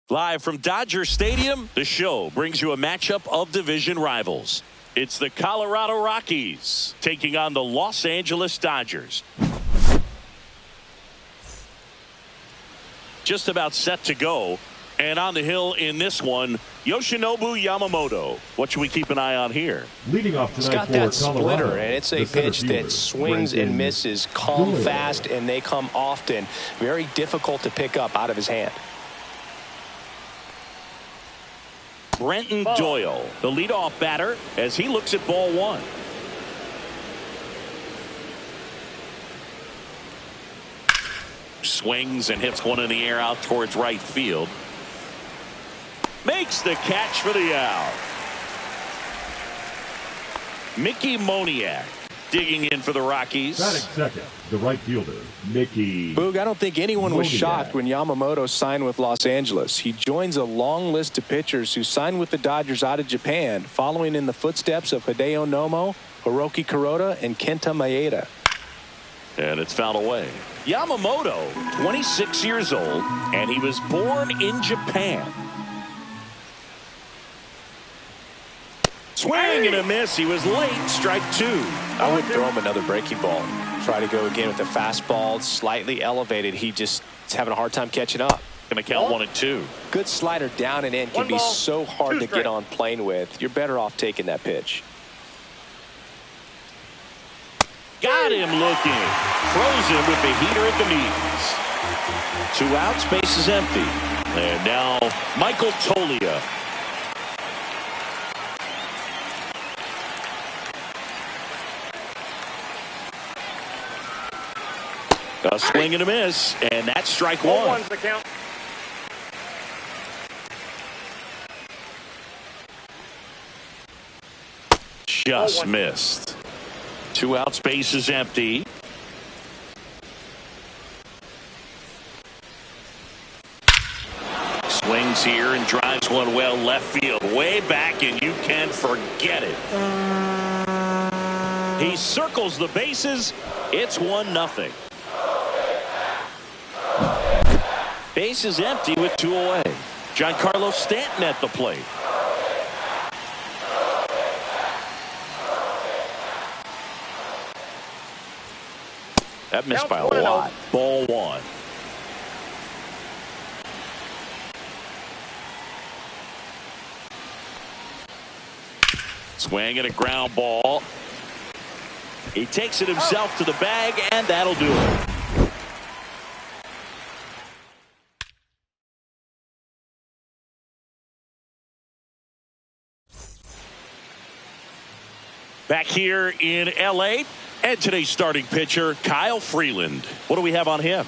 Live from Dodger Stadium, the show brings you a matchup of division rivals. It's the Colorado Rockies taking on the Los Angeles Dodgers. Just about set to go. And on the hill in this one, Yoshinobu Yamamoto. What should we keep an eye on here? Leading off tonight, it's got that splitter, and it's a pitch that swings and misses, come fast, and they come often. Very difficult to pick up out of his hand. Brenton Doyle, the leadoff batter, as he looks at ball one. Swings and hits one in the air out towards right field. Makes the catch for the out. Mickey Moniak digging in for the Rockies. Batting second, the right fielder, Mickey. Boog, I don't think anyone was shocked when Yamamoto signed with Los Angeles. He joins a long list of pitchers who signed with the Dodgers out of Japan, following in the footsteps of Hideo Nomo, Hiroki Kuroda, and Kenta Maeda. And it's fouled away. Yamamoto, 26 years old, and he was born in Japan. Swing and a miss. He was late. Strike two. I would throw him another breaking ball. Try to go again with the fastball, slightly elevated. He just is having a hard time catching up. Going to count 1 and 2. Good slider down and in can be so hard to get on plane with. You're better off taking that pitch. Got him looking. Throws him with the heater at the knees. 2 outs, base is empty. And now Michael Toglia. A swing and a miss, and that's strike one. 0-1's the count. Just missed. 2 outs, base is empty. Swings here and drives one well left field, way back, and you can forget it. He circles the bases. It's 1-0. Base is empty with 2 away. Giancarlo Stanton at the plate. That missed by a lot. Ball one. Swing and a ground ball. He takes it himself to the bag, and that'll do it. Back here in L.A., and today's starting pitcher, Kyle Freeland. What do we have on him?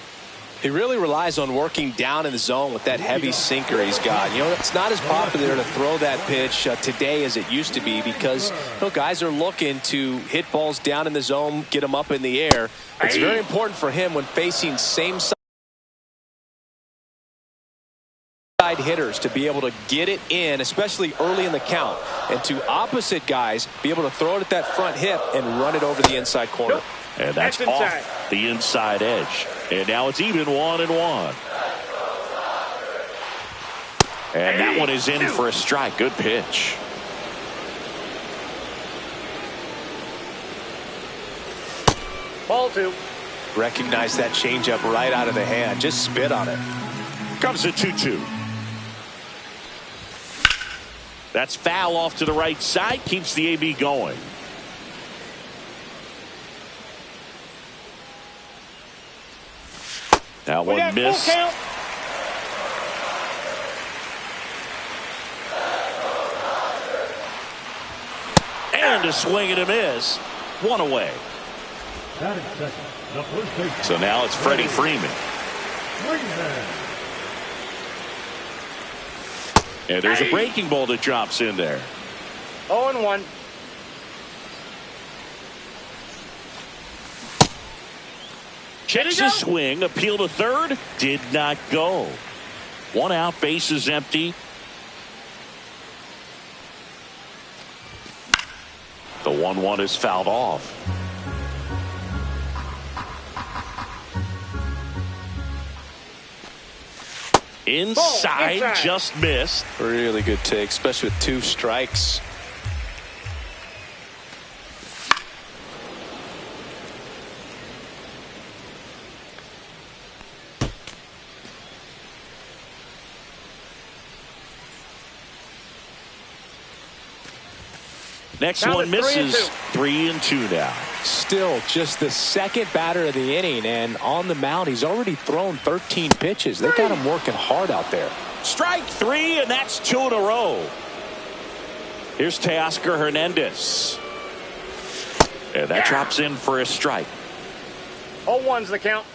He really relies on working down in the zone with that heavy sinker he's got. You know, it's not as popular to throw that pitch today as it used to be because guys are looking to hit balls down in the zone, get them up in the air. It's very important for him when facing same side hitters to be able to get it in, especially early in the count, and to opposite guys be able to throw it at that front hip and run it over the inside corner. And that's off the inside edge. And now it's even 1-1. And that one is in for a strike. Good pitch. Ball 2. Recognize that changeup right out of the hand. Just spit on it. Comes a 2-2. That's foul off to the right side. Keeps the AB going. That one missed. And a swing and a miss. 1 away. So now it's Freddie Freeman. And there's a breaking ball that drops in there. 0-1. Checks his swing, appeal to third, did not go. 1 out, base is empty. The 1-1 is fouled off. Inside, just missed. Really good take, especially with 2 strikes. Next one misses. 3-2 now. Still just the second batter of the inning, and on the mound he's already thrown 13 pitches. They got him working hard out there. Strike 3, and that's 2 in a row. Here's Teoscar Hernandez, and that drops in for a strike. 0-1's the count.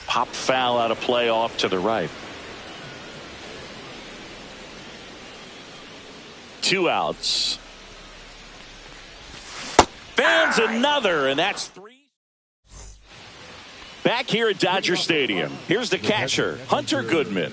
Pop foul out of play off to the right. 2 outs. Fans another, and that's 3. Back here at Dodger Stadium, here's the catcher, Hunter Goodman.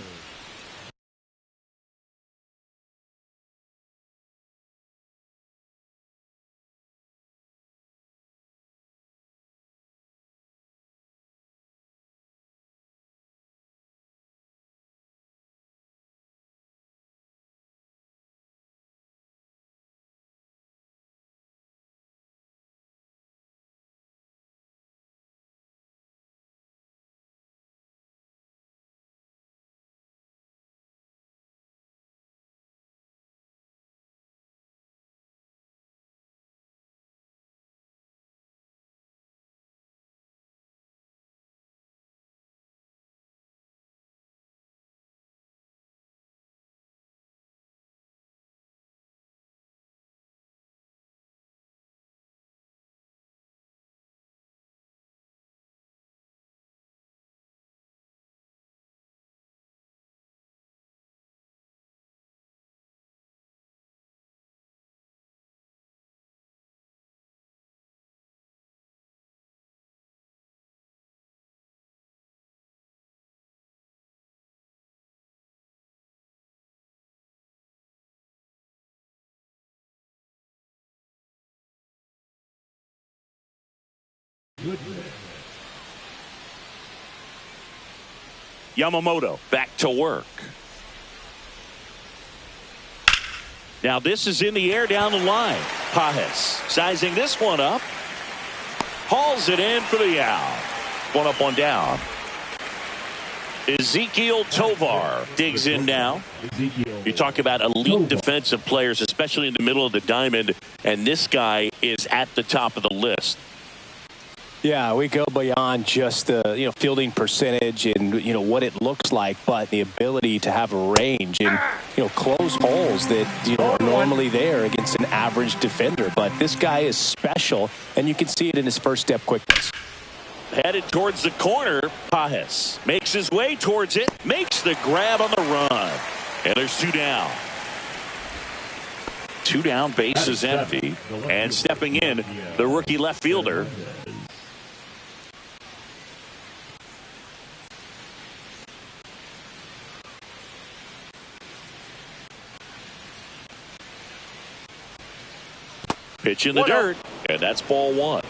Yamamoto back to work. Now this is in the air down the line. Pajes sizing this one up. Hauls it in for the out. 1 up, 1 down. Ezequiel Tovar digs in now. You talk about elite defensive players, especially in the middle of the diamond, and this guy is at the top of the list. Yeah, we go beyond just the fielding percentage and what it looks like, but the ability to have a range and close holes that are normally there against an average defender. But this guy is special, and you can see it in his first step quickness. Headed towards the corner, Pajes makes his way towards it, makes the grab on the run, and there's 2 down. 2 down, base is empty, and stepping in, the rookie left fielder. Pitch in the dirt, and that's ball 1.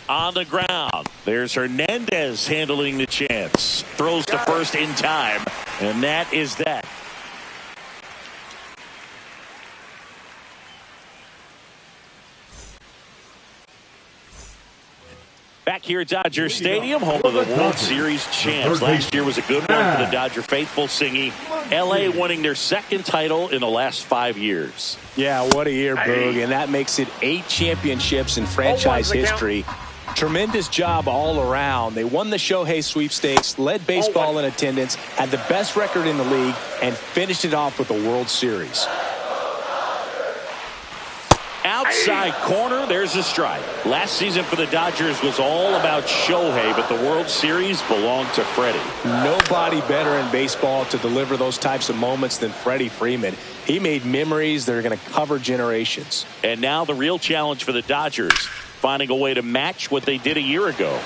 On the ground, there's Hernandez handling the chance. Throws to first in time, and that is that. Back here at Dodger Stadium, home of the World Series champs. Last year was a good one for the Dodger faithful, singing. L.A. winning their 2nd title in the last 5 years. Yeah, what a year, Boog, and that makes it 8 championships in franchise history. Tremendous job all around. They won the Shohei sweepstakes, led baseball in attendance, had the best record in the league, and finished it off with the World Series. Outside corner, there's a strike. Last season for the Dodgers was all about Shohei, but the World Series belonged to Freddie. Nobody better in baseball to deliver those types of moments than Freddie Freeman. He made memories that are going to cover generations. And now the real challenge for the Dodgers, finding a way to match what they did a year ago.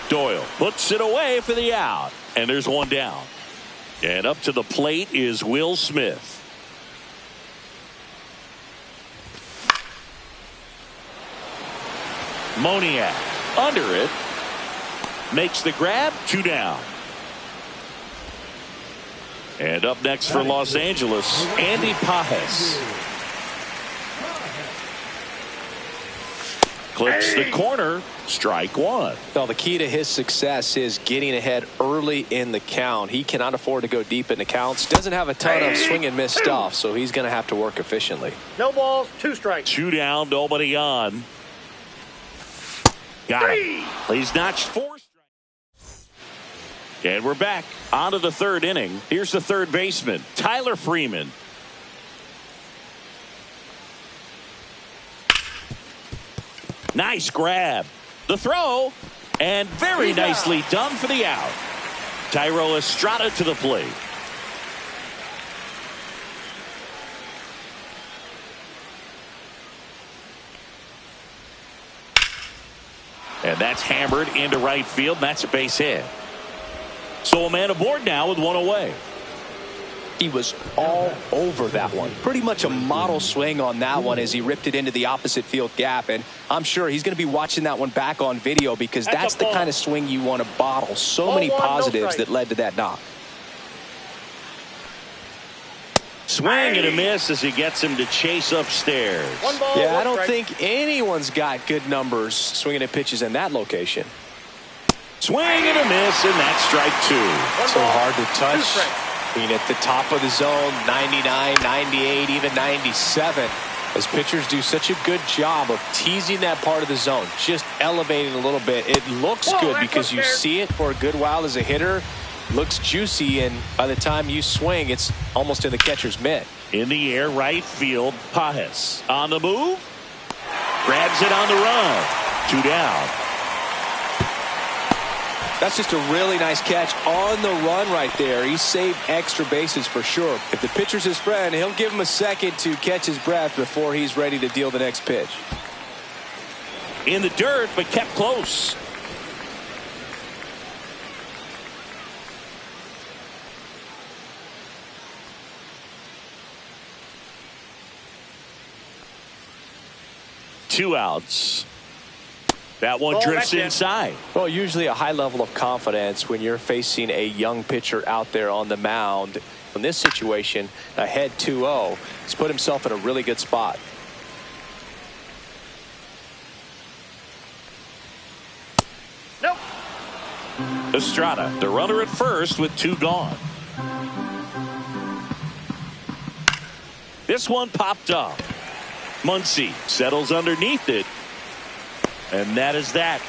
Doyle puts it away for the out, and there's 1 down. And up to the plate is Will Smith. Moniak under it. Makes the grab. 2 down. And up next for Los Angeles, Andy Pages. Clips the corner. Strike 1. Well, the key to his success is getting ahead early in the count. He cannot afford to go deep in the counts. Doesn't have a ton of swing and miss stuff, so he's going to have to work efficiently. No balls, 2 strikes. 2 down, nobody on. Got it. He's notched 4 strikes. And we're back onto the 3rd inning. Here's the 3rd baseman, Tyler Freeman. Nice grab. The throw. And very nicely done for the out. Thairo Estrada to the plate. And that's hammered into right field. That's a base hit. So a man aboard now with 1 away. He was all over that one. Pretty much a model swing on that one as he ripped it into the opposite field gap. And I'm sure he's going to be watching that one back on video because that's the kind of swing you want to bottle. So many positives that led to that knock. Swing and a miss as he gets him to chase upstairs. Yeah, I don't think anyone's got good numbers swinging at pitches in that location. Swing and a miss, and that's strike 2. So hard to touch. Being at the top of the zone, 99, 98, even 97. As pitchers do such a good job of teasing that part of the zone, just elevating a little bit. It looks good because you see it for a good while as a hitter. Looks juicy, and by the time you swing, it's almost in the catcher's mitt. In the air, right field, Pages. On the move. Grabs it on the run. 2 down. That's just a really nice catch on the run right there. He saved extra bases for sure. If the pitcher's his friend, he'll give him a second to catch his breath before he's ready to deal the next pitch. In the dirt, but kept close. Two outs. That one drifts inside. Well, usually a high level of confidence when you're facing a young pitcher out there on the mound. In this situation, ahead 2-0, he's put himself in a really good spot. Nope. Estrada, the runner at first with 2 gone. This one popped up. Muncy settles underneath it. And that is that.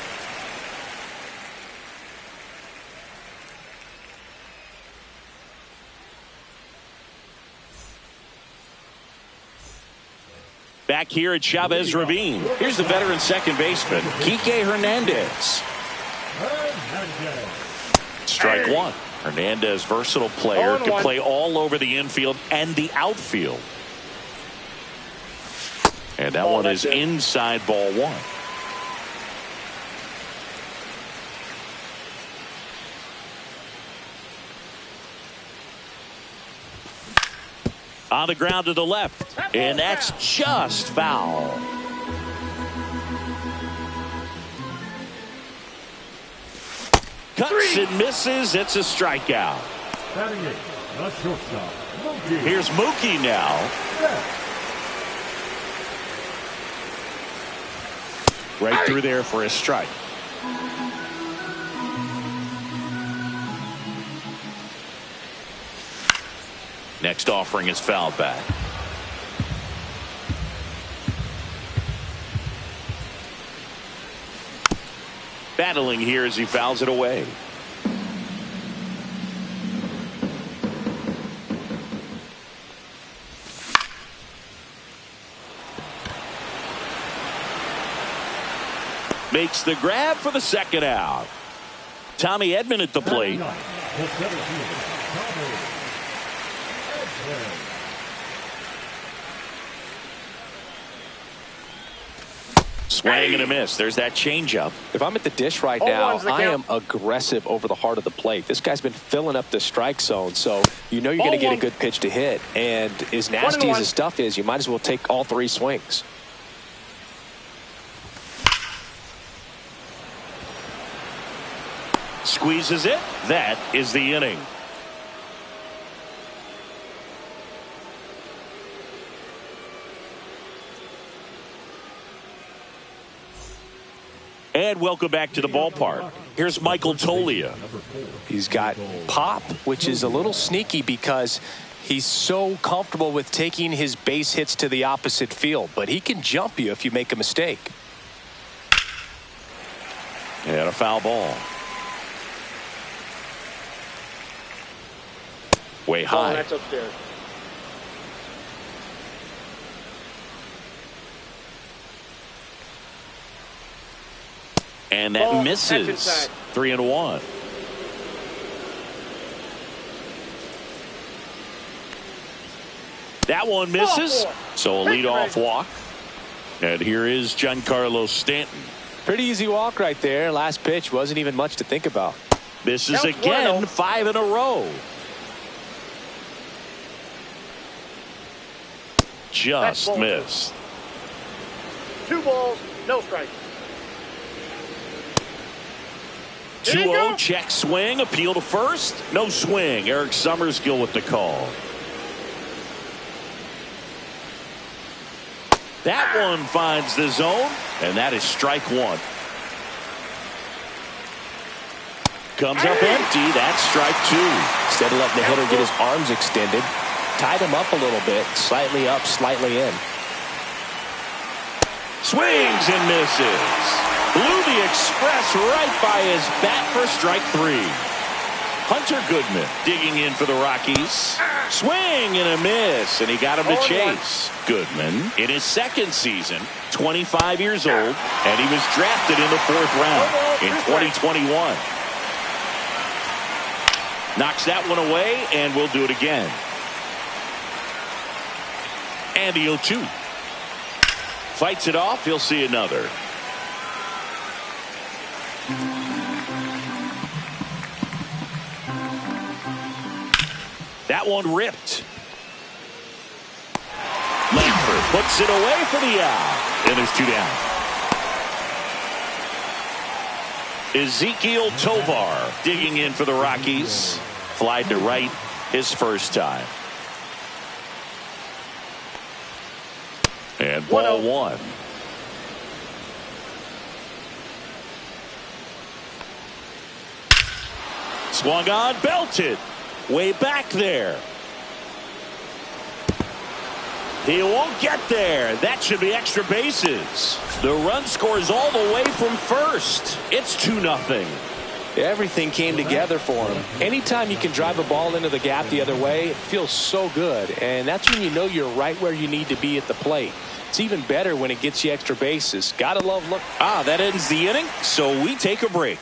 Back here at Chavez Ravine. Here's the veteran second baseman, Kike Hernandez. Strike 1. Hernandez, versatile player, can play all over the infield and the outfield. And that one is inside, ball 1. On the ground to the left, and that's just foul. Cuts and misses. It's a strikeout. Here's Mookie now. Right through there for a strike. Next offering is fouled back. Battling here as he fouls it away. Makes the grab for the second out. Tommy Edman at the plate. Swing and a miss. There's that changeup. If I'm at the dish right now, I am aggressive over the heart of the plate. This guy's been filling up the strike zone, so you know you're going to get a good pitch to hit. And as nasty as his stuff is, you might as well take all three swings. Squeezes it. That is the inning. And welcome back to the ballpark. Here's Michael Tolia. He's got pop, which is a little sneaky because he's so comfortable with taking his base hits to the opposite field. But he can jump you if you make a mistake. And a foul ball. Way high. That's upstairs. And that misses. 3-1. That one misses. So a leadoff walk. And here is Giancarlo Stanton. Pretty easy walk right there. Last pitch wasn't even much to think about. Misses again. 5 in a row. Just missed. 2 balls, no strikes. 2-0, check swing, appeal to first. No swing. Eric Summerskill with the call. That one finds the zone, and that is strike 1. Comes up empty. That's strike 2. Instead of letting the hitter get his arms extended, tied him up a little bit, slightly up, slightly in. Swings and misses. Blew the express right by his bat for strike 3. Hunter Goodman digging in for the Rockies. Swing and a miss, and he got him to chase. Goodman in his second season, 25 years old, and he was drafted in the 4th round in 2021. Knocks that one away, and we'll do it again. And the 0-2. Fights it off. He'll see another. That one ripped. Langford puts it away for the out. And there's 2 down. Ezekiel Tovar digging in for the Rockies. Flied to right his first time. And ball 1. Swung on, belted. Way back there. He won't get there. That should be extra bases. The run scores all the way from first. It's 2-0. Everything came together for him. Anytime you can drive a ball into the gap the other way, it feels so good. And that's when you know you're right where you need to be at the plate. It's even better when it gets you extra bases. Gotta love look. That ends the inning, so we take a break.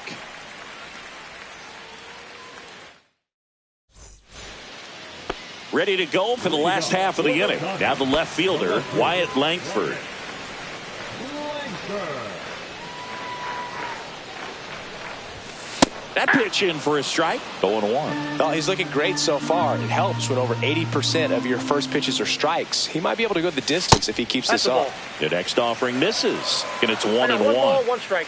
Ready to go for the last half of the inning. Now the left fielder, Wyatt Langford. That pitch in for a strike. 0-1. Well, he's looking great so far. It helps when over 80% of your first pitches are strikes. He might be able to go the distance if he keeps this up. The next offering misses, and it's 1-1. 1 ball, 1 strike.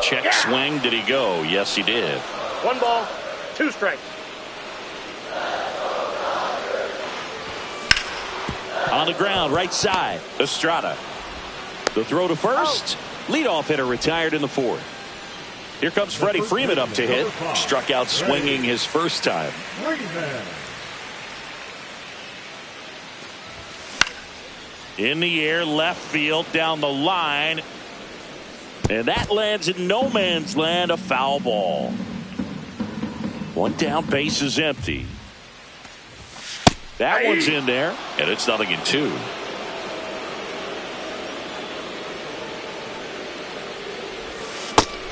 Check swing. Did he go? Yes, he did. 1 ball, 2 strikes. On the ground, right side, Estrada. The throw to first. Leadoff hitter retired in the 4th. Here comes Freddie Freeman up to hit. Struck out swinging his first time. In the air, left field, down the line. And that lands in no man's land, a foul ball. 1 down, base is empty. That one's in there, and it's 0-2.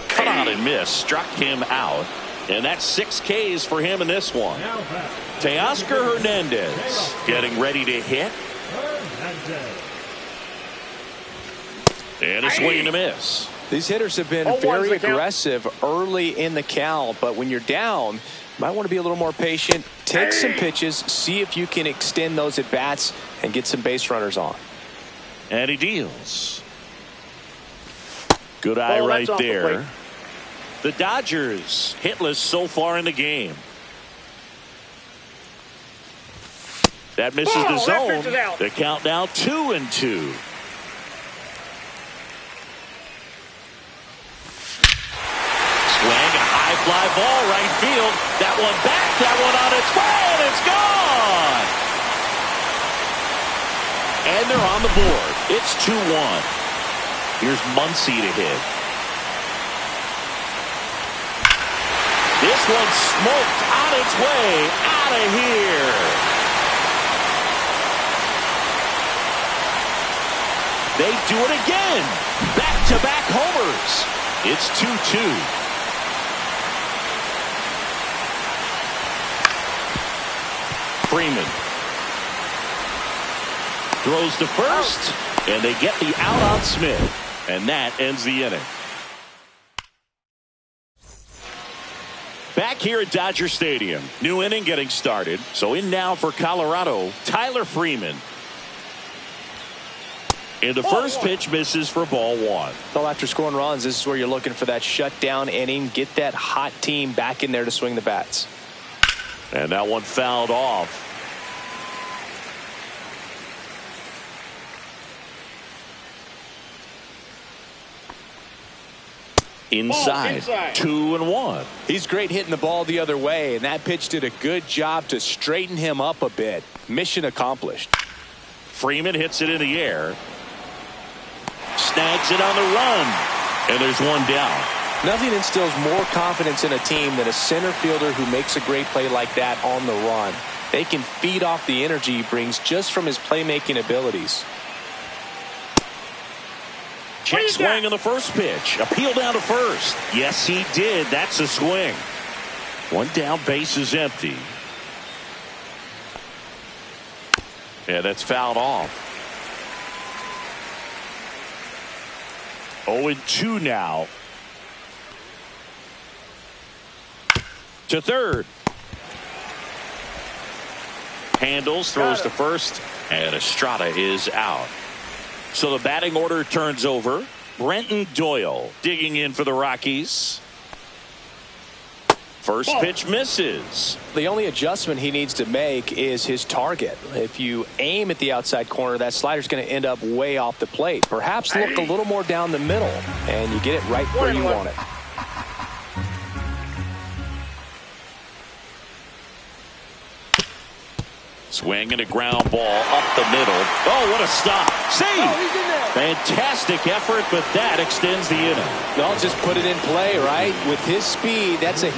Cut on and miss, struck him out. And that's 6 Ks for him in this one. Teoscar Hernandez getting ready to hit. Hernandez. And a swing and a miss. These hitters have been very aggressive early in the count, but when you're down, you might want to be a little more patient. Take some pitches, see if you can extend those at bats and get some base runners on. And he deals. Good eye right there. The Dodgers hitless so far in the game. That misses the zone. The count now 2-2. Swing, a high fly ball right field. That one back, that one on its way, and it's gone. And they're on the board. It's 2-1. Here's Muncy to hit. This one smoked on its way out of here. They do it again. Back-to-back homers. It's 2-2. Freeman throws to first, and they get the out on Smith, and that ends the inning. Back here at Dodger Stadium, new inning getting started. So in now for Colorado, Tyler Freeman. And the first pitch misses for ball one. Well, after scoring runs, this is where you're looking for that shutdown inning. Get that hot team back in there to swing the bats. And that one fouled off. Inside. 2-1. He's great hitting the ball the other way, and that pitch did a good job to straighten him up a bit. Mission accomplished. Freeman hits it in the air. Snags it on the run. And there's one down. Nothing instills more confidence in a team than a center fielder who makes a great play like that on the run. They can feed off the energy he brings just from his playmaking abilities. Check swing on the first pitch. Appeal down to first. Yes, he did. That's a swing. One down, base is empty. Yeah, that's fouled off. 0-2 now. To third. Handles, throws to first, and Estrada is out. So the batting order turns over. Brenton Doyle digging in for the Rockies. First pitch misses. The only adjustment he needs to make is his target. If you aim at the outside corner, that slider's going to end up way off the plate. Perhaps look a little more down the middle, and you get it right where you want it. Swing and a ground ball up the middle. Oh, what a stop. See? Fantastic effort, but that extends the inning. No, just put it in play, right? With his speed, that's a...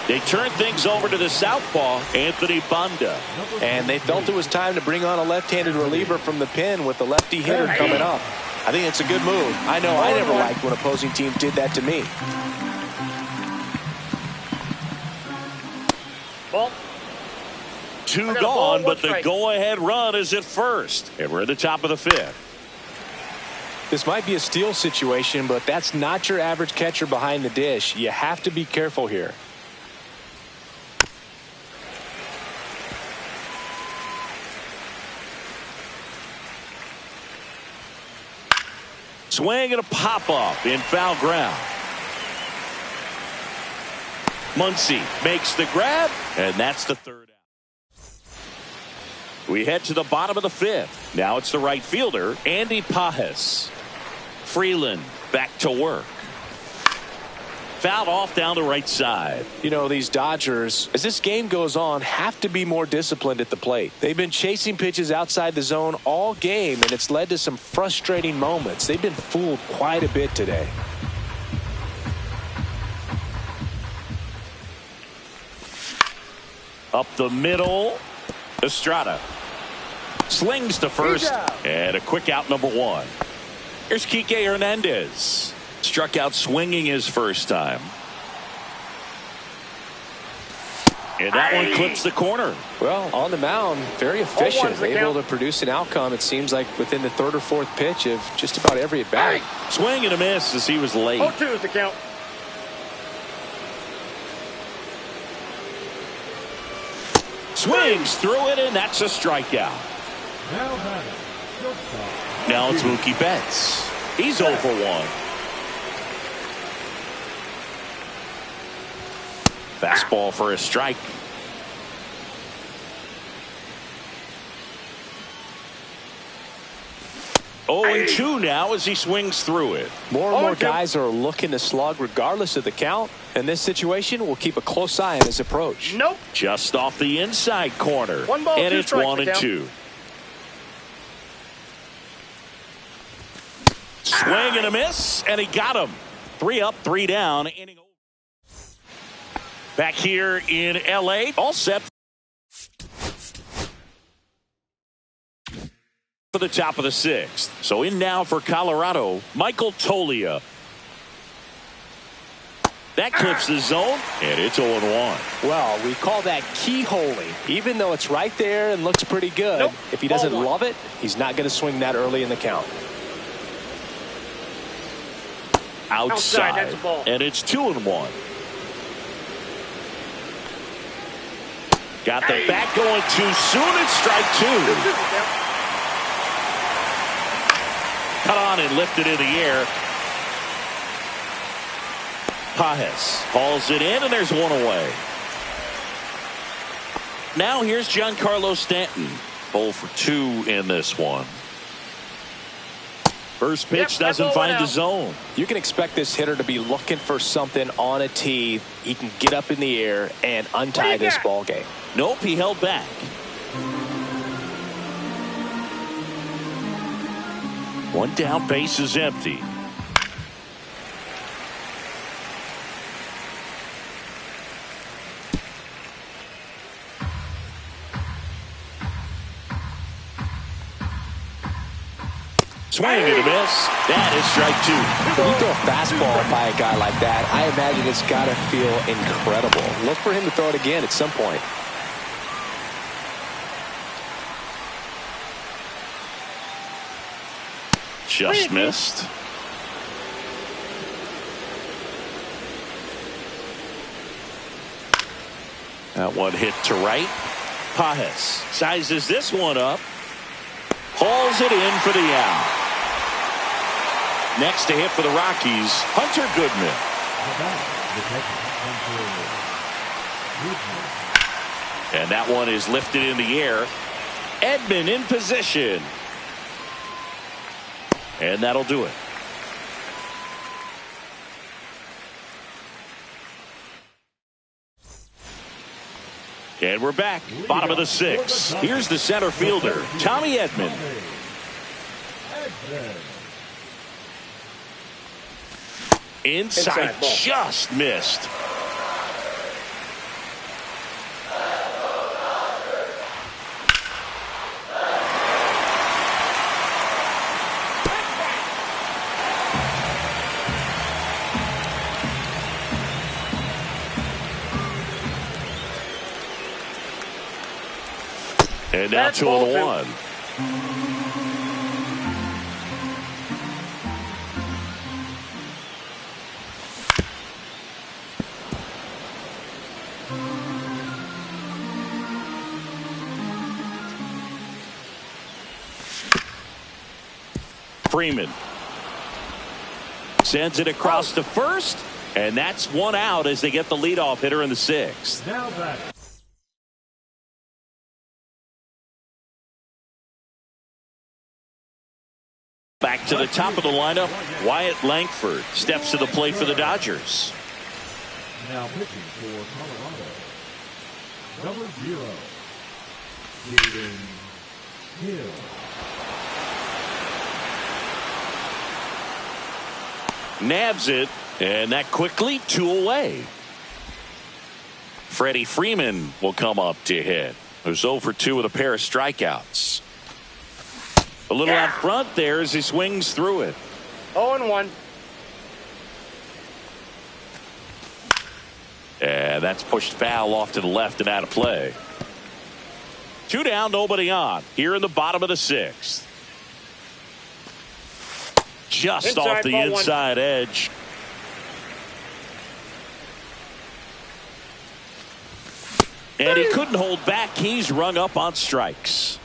They turn things over to the southpaw, Anthony Banda. And they felt it was time to bring on a left-handed reliever from the pen with the lefty hitter coming up. I think it's a good move. I know I never liked when opposing teams did that to me. Ball. Two gone, but the go-ahead run is at first. And we're at the top of the fifth. This might be a steal situation, but that's not your average catcher behind the dish. You have to be careful here. Swing and a pop-up in foul ground. Muncy makes the grab, and that's the third out. We head to the bottom of the fifth. Now it's the right fielder, Andy Pajes. Freeland back to work. Fouled off down the right side. You know, these Dodgers, as this game goes on, have to be more disciplined at the plate. They've been chasing pitches outside the zone all game, and it's led to some frustrating moments. They've been fooled quite a bit today. Up the middle, Estrada slings to first, and a quick out number one. Here's Kike Hernandez. Struck out swinging his first time. And that one clips the corner. Well, on the mound, very efficient, the able count. to produce an outcome, it seems like, within the third or fourth pitch of just about every at-bat. Swing and a miss as he was late. 0-2 is the count. Swings through it, and that's a strikeout. Now it's Mookie Betts. He's 0 for 1. Fastball for a strike. Oh, and 2 now as he swings through it. More and more 0-2. guys are looking to slug regardless of the count. In this situation, we'll keep a close eye on his approach. Nope. Just off the inside corner. 1 ball, and 2 it's strikes, 1 and the count. 2. Swing and a miss, and he got him. 3 up, 3 down. Inning over. Back here in L.A., all set for the top of the 6th. So in now for Colorado, Michael Toglia. That clips the zone, and it's 0-1. Well, we call that keyholing. Even though it's right there and looks pretty good, Nope. if he doesn't Ball 1. love it, he's not going to swing that early in the count. Outside, that's a ball. and it's 2-1. Got the bat going too soon, and strike 2. 2-2 is the count. Cut on and lifted in the air. Pajes hauls it in, and there's 1 away. Now here's Giancarlo Stanton. 0 for 2 in this one. First pitch Yep, that's doesn't 0-1 find the now. zone. You can expect this hitter to be looking for something on a tee. He can get up in the air and untie this got? ball game. Nope, he held back. One down, base is empty. Swing and a miss. That is strike 2. When you throw a fastball by a guy like that, I imagine it's got to feel incredible. Look for him to throw it again at some point. Just missed. That one hit to right. Pajes sizes this one up. Hauls it in for the out. Next to hit for the Rockies, Hunter Goodman. And that one is lifted in the air. Edman in position. And that'll do it. And we're back. Bottom of the 6th. Here's the center fielder, Tommy Edman. Inside ball. just missed. And now That's 2-1. Freeman sends it across to first, and that's 1 out as they get the leadoff hitter in the 6th. Now back. Back to the top of the lineup, Wyatt Langford steps to the plate for the Dodgers. Now pitching for Colorado. Number 0. Jaden Hill. Nabs it, and that quickly 2 away. Freddie Freeman will come up to hit. Who's 0 for 2 with a pair of strikeouts. A little out front there as he swings through it. 0-1. And That's pushed foul off to the left and out of play. 2 down, nobody on. Here in the bottom of the 6th. Just Inside, off the ball inside edge. And he couldn't hold back. He's rung up on strikes.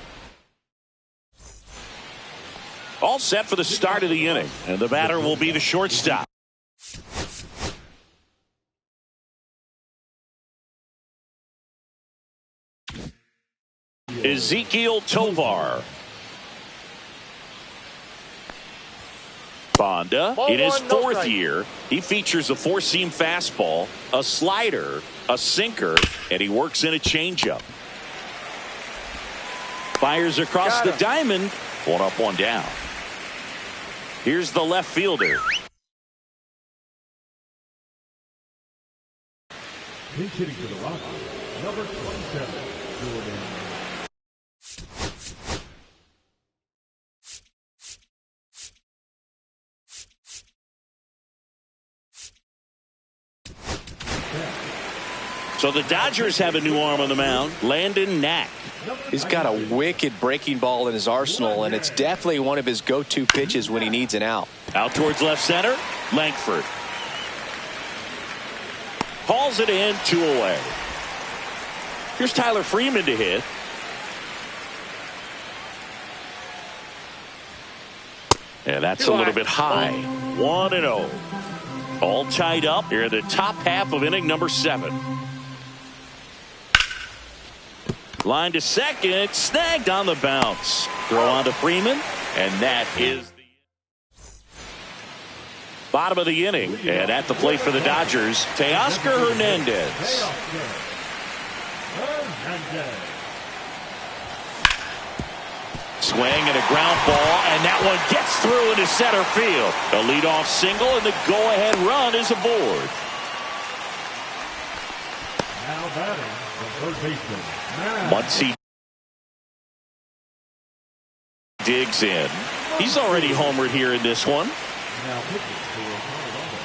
All set for the start of the inning. And the batter will be the shortstop. Ezekiel Tovar. Bonda in his 4th year. He features a 4-seam fastball, a slider, a sinker, and he works in a changeup. Fires across the diamond. 1 up, 1 down. Here's the left fielder. Pinch hitting for the Rockies, number 27, Jordan. So the Dodgers have a new arm on the mound, Landon Knack. He's got a wicked breaking ball in his arsenal, and it's definitely one of his go-to pitches when he needs an out. Out towards left center, Langford. Hauls it in, 2 away. Here's Tyler Freeman to hit. Yeah, that's a little bit high. 1-0. All tied up here in the top half of inning number 7. Line to second, snagged on the bounce. Throw on to Freeman, and that is the bottom of the inning. And at the plate for the Dodgers, Teoscar Hernandez. Swing and a ground ball, and that one gets through into center field. A leadoff single, and the go-ahead run is aboard. Now batting, the first baseman. Muncy digs in. He's already homered here in this one. Now pitching for Colorado,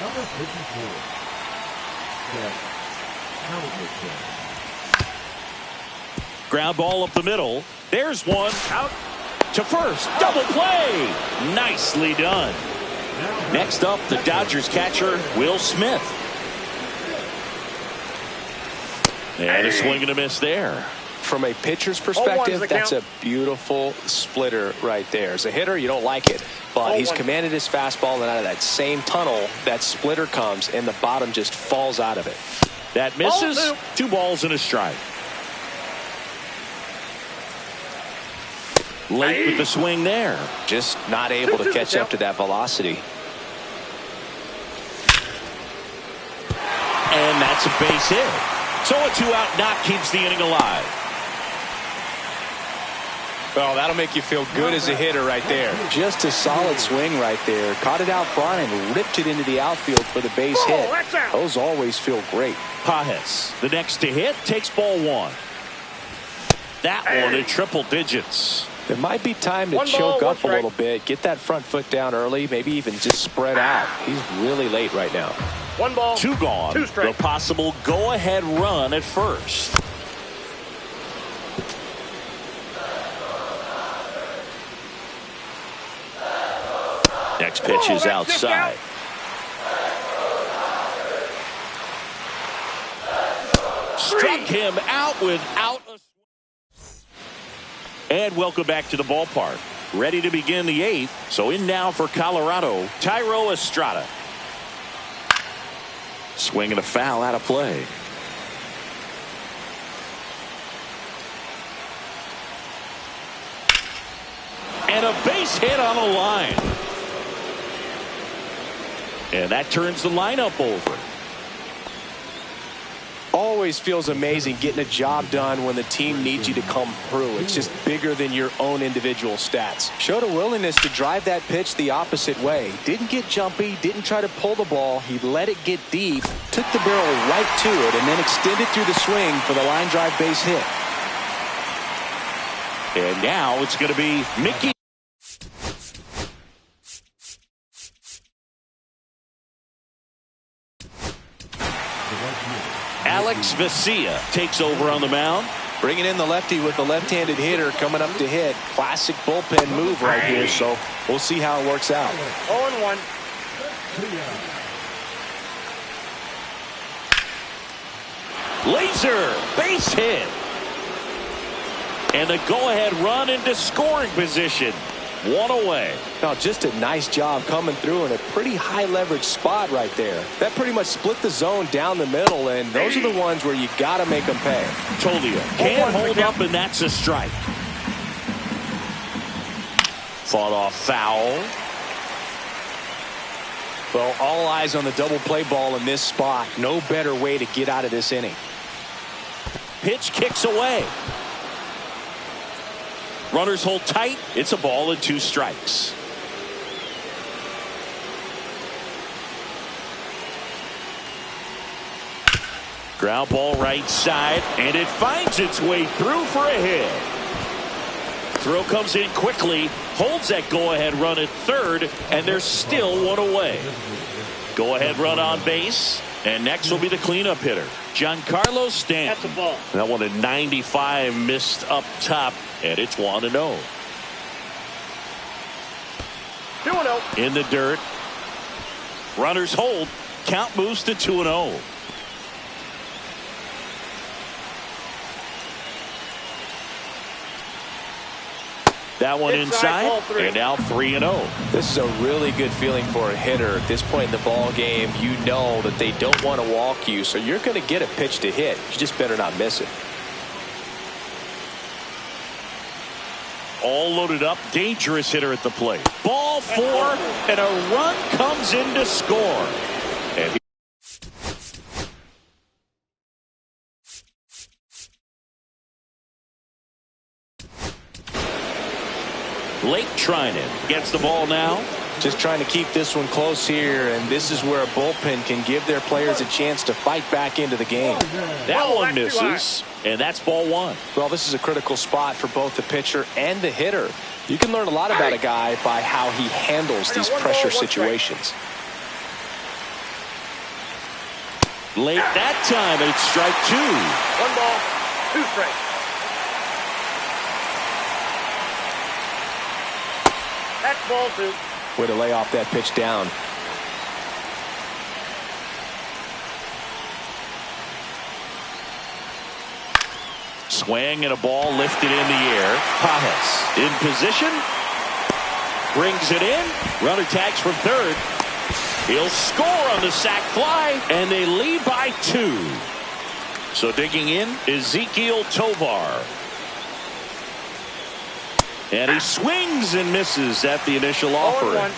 number 54, Seth Hamilton. Ground ball up the middle. There's one. Out to first. Double play. Nicely done. Next up, the Dodgers catcher, Will Smith. And a swing and a miss there. From a pitcher's perspective, that's a beautiful splitter right there. As a hitter, you don't like it, but he's commanded his fastball, and out of that same tunnel, that splitter comes, and the bottom just falls out of it. That misses. 2 balls and a strike. Late with the swing there. Just not able to catch up to that velocity. And that's a base hit. So a 2-out knock keeps the inning alive. Well, that'll make you feel good as a hitter right there. Just a solid swing right there. Caught it out front and ripped it into the outfield for the base hit. Those always feel great. Pajes, the next to hit, takes ball 1. That one in triple digits. There might be time to choke up a little bit, get that front foot down early, maybe even just spread out. He's really late right now. 1 ball, 2 gone. 2 strikes. The possible go-ahead run at first. Next pitch is outside. Struck him out without a... And welcome back to the ballpark. Ready to begin the 8th. So in now for Colorado, Thairo Estrada. Swing and a foul out of play. And a base hit on the line. And that turns the lineup over. Always feels amazing getting a job done when the team needs you to come through. It's just bigger than your own individual stats. Showed a willingness to drive that pitch the opposite way. Didn't get jumpy, didn't try to pull the ball. He let it get deep, took the barrel right to it, and then extended through the swing for the line drive base hit. And now it's going to be Mickey. Alex Vesia takes over on the mound. Bringing in the lefty with the left-handed hitter coming up to hit. Classic bullpen move right here, so we'll see how it works out. 0-1. Laser base hit. And the go-ahead run into scoring position. One away. Now, just a nice job coming through in a pretty high leverage spot right there. That pretty much split the zone down the middle, and those are the ones where you got to make them pay. Tolia can't hold up, and that's a strike. Fought off foul. Well, all eyes on the double play ball in this spot. No better way to get out of this inning. Pitch kicks away. Runners hold tight. It's a ball and 2 strikes. Ground ball right side, and it finds its way through for a hit. Throw comes in quickly, holds that go-ahead run at third, and there's still 1 away. Go-ahead run on base, and next will be the cleanup hitter, Giancarlo Stanton. That's a ball. That one at 95, missed up top, and it's 1-0. 2-0. In the dirt. Runners hold. Count moves to 2-0. That one inside, and now 3-0. This is a really good feeling for a hitter at this point in the ball game. You know that they don't want to walk you, so you're going to get a pitch to hit. You just better not miss it. All loaded up, dangerous hitter at the plate. Ball 4, and a run comes in to score. And Blake Trinan gets the ball now. Just trying to keep this one close here, and this is where a bullpen can give their players a chance to fight back into the game. That one misses, and that's ball 1. Well, this is a critical spot for both the pitcher and the hitter. You can learn a lot about a guy by how he handles these pressure situations. Late that time, and it's strike 2. 1 ball, 2 strikes. That's ball 2. Way to lay off that pitch down. Swing and a ball lifted in the air. Pajes in position. Brings it in. Runner tags from third. He'll score on the sac fly, and they lead by 2. So digging in, Ezequiel Tovar. And he swings and misses at the initial offering.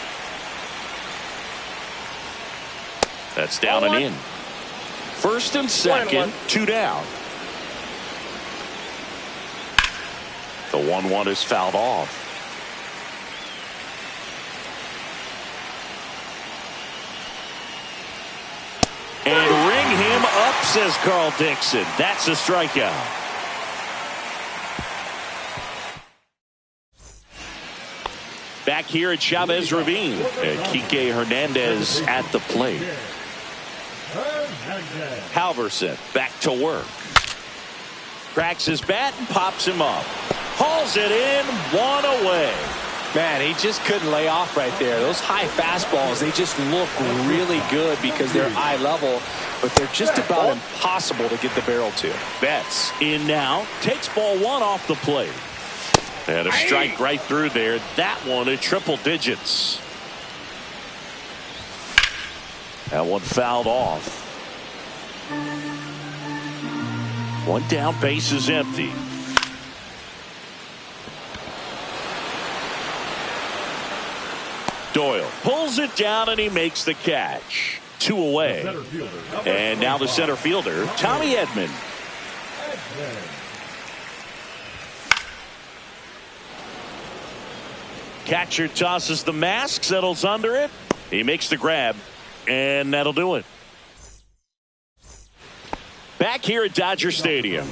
That's down and in. First and second, 2 down. The 1-1 is fouled off. And ring him up, says Carl Dixon. That's a strikeout. Back here at Chavez Ravine, and Kike Hernandez at the plate. Halverson back to work. Cracks his bat and pops him up. Hauls it in, 1 away. Man, he just couldn't lay off right there. Those high fastballs, they just look really good because they're eye level, but they're just about impossible to get the barrel to. Betts in now, takes ball 1 off the plate. And a strike right through there. That one at triple digits. That one fouled off. 1 down, base is empty. Doyle pulls it down and he makes the catch. 2 away. And now the center fielder, Tommy Edman. Catcher tosses the mask, settles under it. He makes the grab, and that'll do it. Back here at Dodger Stadium.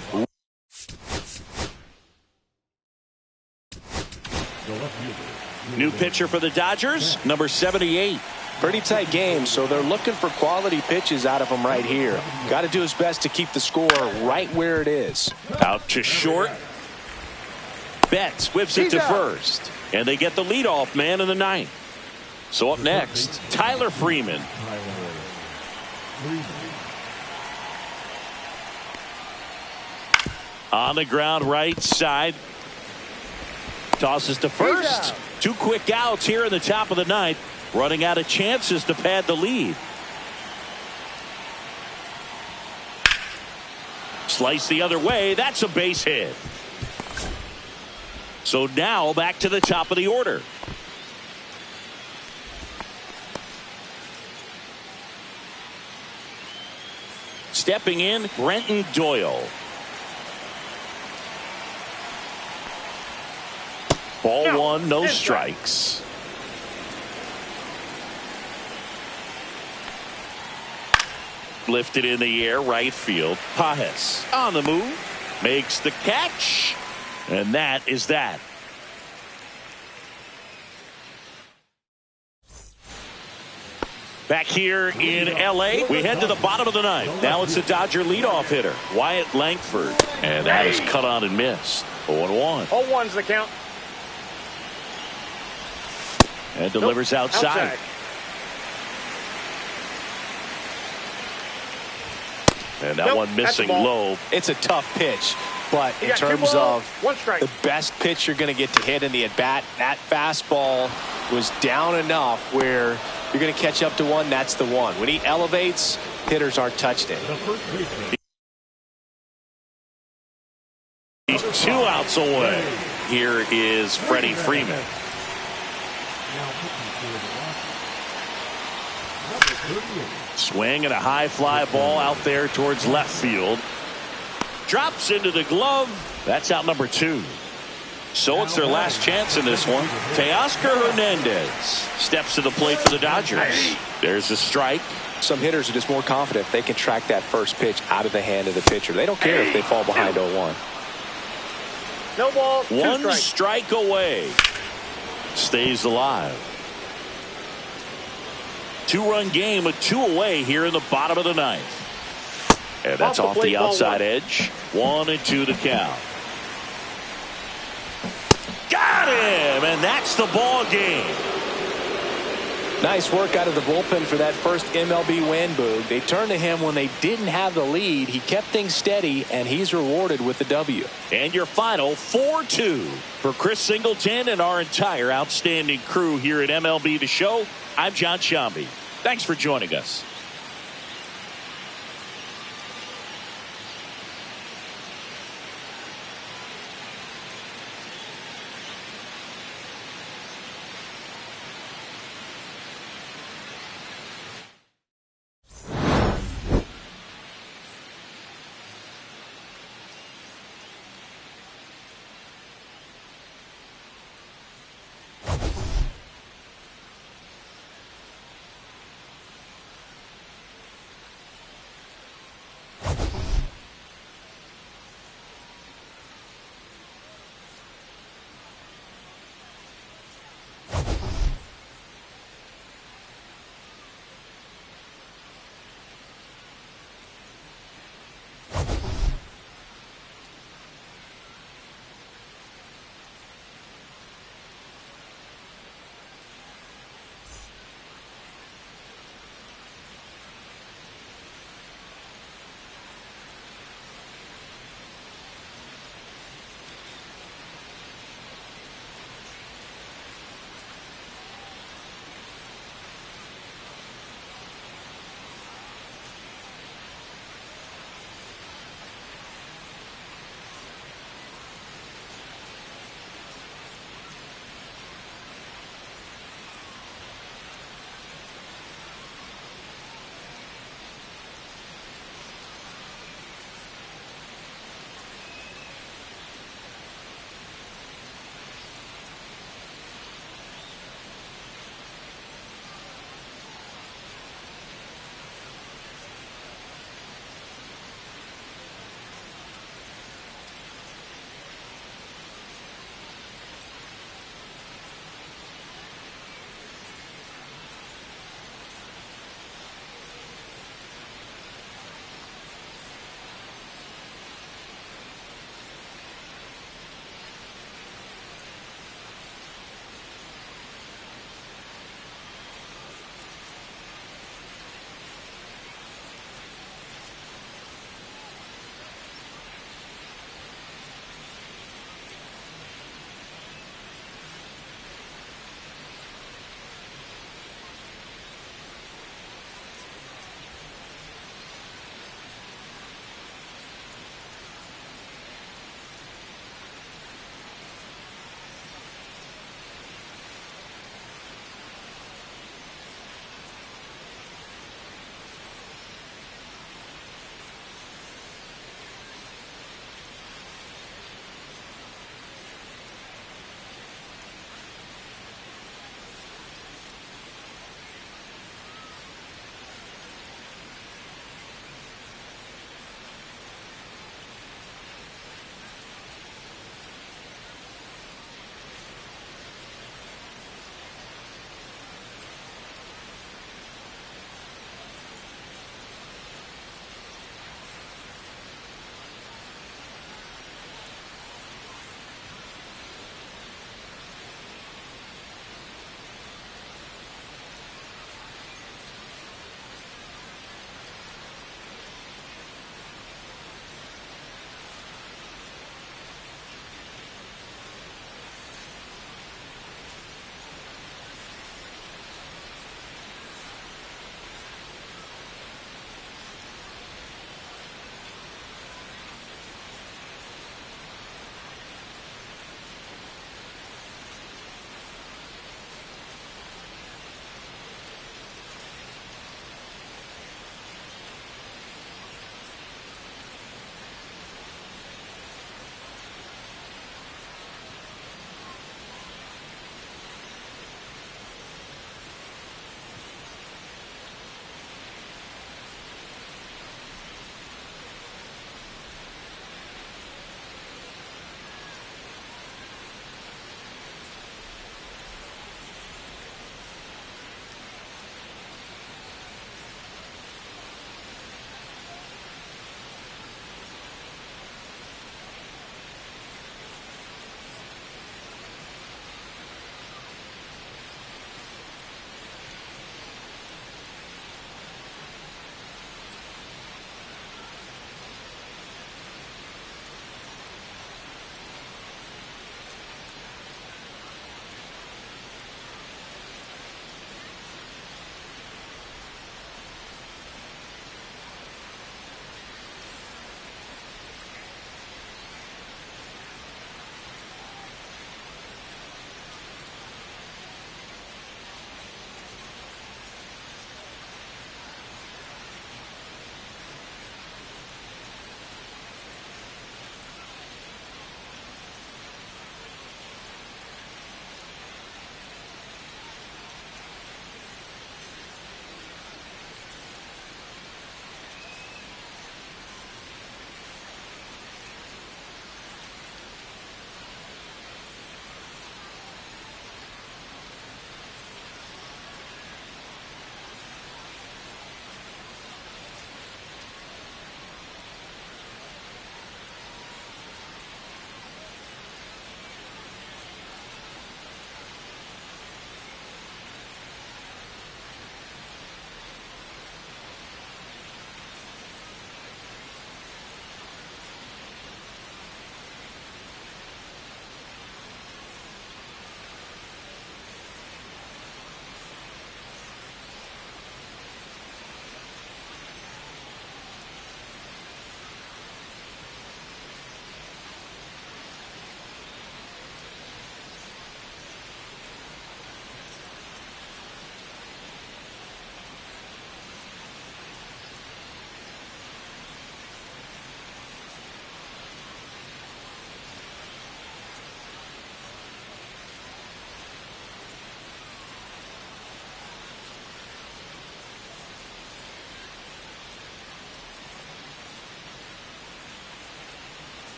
New pitcher for the Dodgers, number 78. Pretty tight game, so they're looking for quality pitches out of him right here. Got to do his best to keep the score right where it is. Out to short. Betts whips it to first. And they get the leadoff man in the ninth. So up next, Tyler Freeman. On the ground right side. Tosses to first. 2 quick outs here in the top of the ninth. Running out of chances to pad the lead. Slice the other way. That's a base hit. So now back to the top of the order. Stepping in, Brenton Doyle. Ball one, no strikes. Lifted in the air, right field. Pajes on the move. Makes the catch. And that is that. Back here in L.A., we head to the bottom of the ninth. Now it's the Dodger leadoff hitter, Wyatt Langford. And that is cut on and missed. 0-1. 0-1's the count. And delivers outside. And that one missing low. It's a tough pitch, but in terms of the best pitch you're going to get to hit in the at-bat, that fastball was down enough where you're going to catch up to one. That's the one. When he elevates, hitters aren't touched it. He's 2 outs away. Here is Freddie Freeman. Swing and a high fly ball out there towards left field. Drops into the glove. That's out number 2. So it's their last chance in this one. Teoscar Hernandez steps to the plate for the Dodgers. There's a strike. Some hitters are just more confident if they can track that first pitch out of the hand of the pitcher. They don't care if they fall behind 0-1. No ball. 1 strike away. Stays alive. 2-run game with 2 away here in the bottom of the ninth. And that's off the outside edge. 1-2 the count. Got him, and that's the ball game. Nice work out of the bullpen for that first MLB win, Boog. They turned to him when they didn't have the lead. He kept things steady, and he's rewarded with the W. And your final 4-2 for Chris Singleton and our entire outstanding crew here at MLB The Show. I'm John Shambi. Thanks for joining us.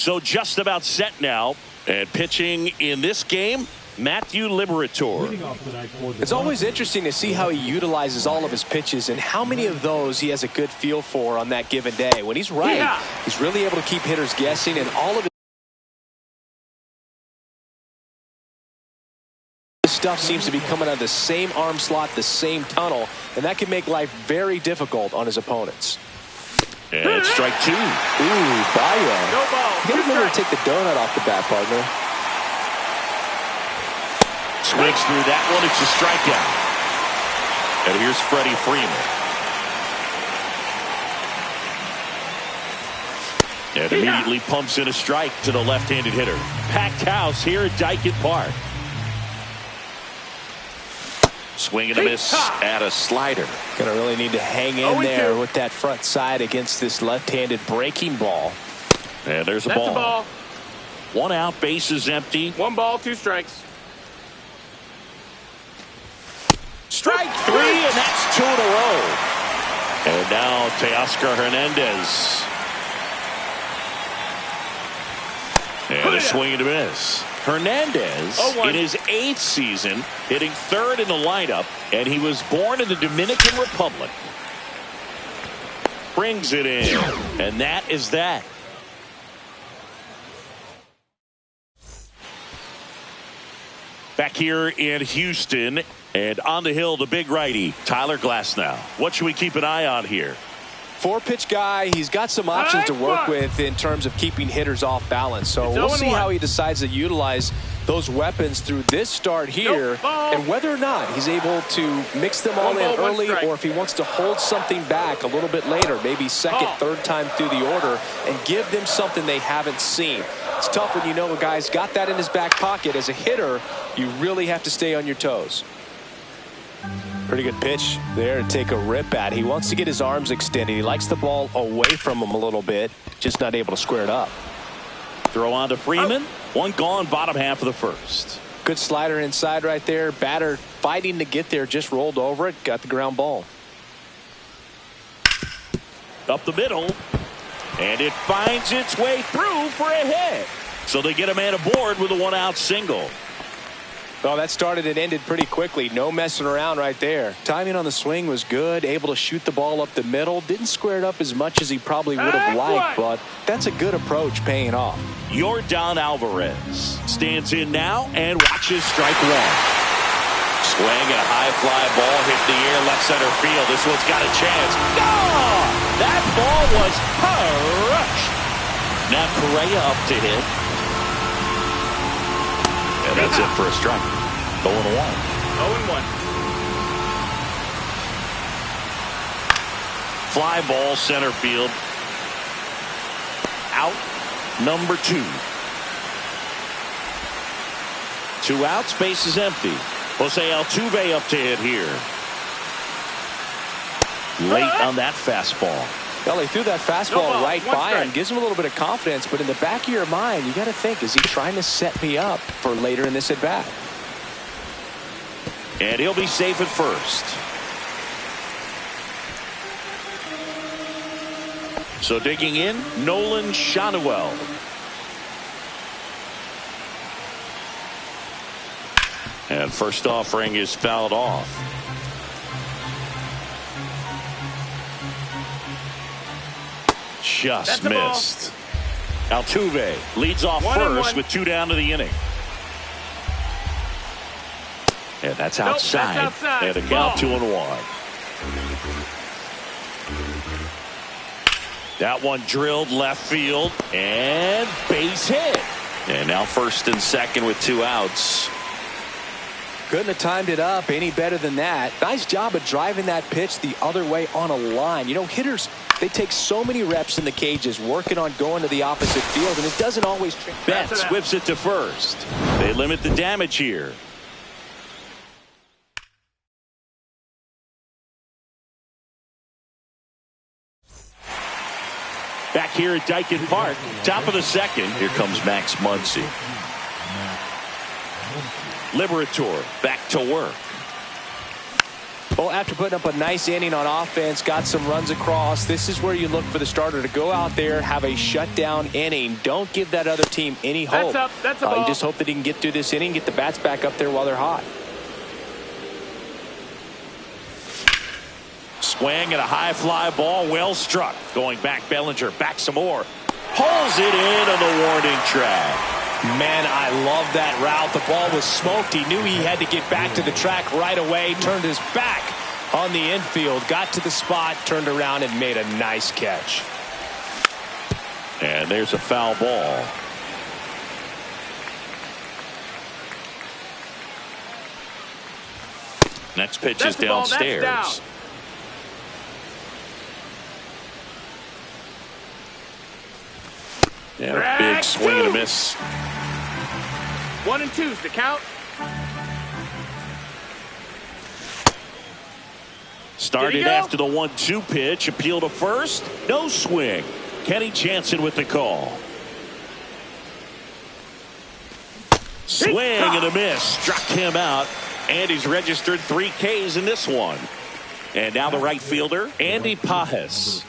So just about set now. And pitching in this game, Matthew Liberator. It's always interesting to see how he utilizes all of his pitches and how many of those he has a good feel for on that given day. When he's right, he's really able to keep hitters guessing, and all of his stuff seems to be coming out of the same arm slot, the same tunnel, and that can make life very difficult on his opponents. And it's strike two. Ooh, Baya. No ball. You gotta remember to take the donut off the bat, partner. Swings through that one. It's a strikeout. And here's Freddie Freeman. And immediately pumps in a strike to the left-handed hitter. Packed house here at Dyken Park. Swing and a miss at a slider. Gonna really need to hang in there with that front side against this left-handed breaking ball. And there's a ball. 1 out, base is empty. 1 ball, 2 strikes. Strike 3, and that's 2 in a row. And now Teoscar Hernandez. And a swing and a miss. Hernandez, in his 8th season, hitting 3rd in the lineup, and he was born in the Dominican Republic. Brings it in, and that is that. Back here in Houston, and on the hill, the big righty, Tyler Glasnow. What should we keep an eye on here? 4-pitch guy. He's got some options to work with in terms of keeping hitters off balance. So we'll see how he decides to utilize those weapons through this start here, and whether or not he's able to mix them all in early, or if he wants to hold something back a little bit later, maybe second, third time through the order, and give them something they haven't seen. It's tough when you know a guy's got that in his back pocket. As a hitter, you really have to stay on your toes. Pretty good pitch there to take a rip at. He wants to get his arms extended. He likes the ball away from him a little bit, just not able to square it up. Throw on to Freeman. 1 gone, bottom half of the first. Good slider inside right there. Batter fighting to get there, just rolled over it, got the ground ball. Up the middle, and it finds its way through for a hit. So they get a man aboard with a 1-out single. Well, that started and ended pretty quickly. No messing around right there. Timing on the swing was good. Able to shoot the ball up the middle. Didn't square it up as much as he probably would have liked, but that's a good approach paying off. Yordan Alvarez stands in now and watches strike 1. Swing and a high fly ball hit the air left center field. This one's got a chance. Oh, that ball was crushed. Now Correa up to hit. And that's it for a strike. 0-1. 0-1. Fly ball center field. Out number 2. 2 outs, base is empty. Jose Altuve up to hit here. Late on that fastball. Well, he threw that fastball right by him. Gives him a little bit of confidence, but in the back of your mind, you got to think, is he trying to set me up for later in this at-bat? And he'll be safe at first. So digging in, Nolan Schanuel. And first offering is fouled off. Just missed. Altuve leads off first with 2 down to the inning. And that's outside. And a count 2-1. That one drilled left field and base hit. And now first and second with 2 outs. Couldn't have timed it up any better than that. Nice job of driving that pitch the other way on a line. You know, hitters, they take so many reps in the cages working on going to the opposite field, and it doesn't always. Betts whips it to first. They limit the damage here. Back here at Dyken Park, top of the second, here comes Max Muncy. Liberator back to work. Well, after putting up a nice inning on offense, got some runs across, this is where you look for the starter to go out there, have a shutdown inning. Don't give that other team any hope. That's a ball. You just hope that he can get through this inning, get the bats back up there while they're hot. Swing and a high fly ball, well struck. Going back, Bellinger, back some more. Pulls it in on the warning track. Man, I love that route. The ball was smoked. He knew he had to get back to the track right away. Turned his back on the infield. Got to the spot, turned around, and made a nice catch. And there's a foul ball. Next pitch is downstairs. Yeah, big swing and a miss. 1 and 2's the count. Started after the 1-2 pitch. Appeal to first. No swing. Kenny Jansen with the call. Swing and a miss. Struck him out. And he's registered 3 Ks in this one. And now the right fielder, Andy Pajes.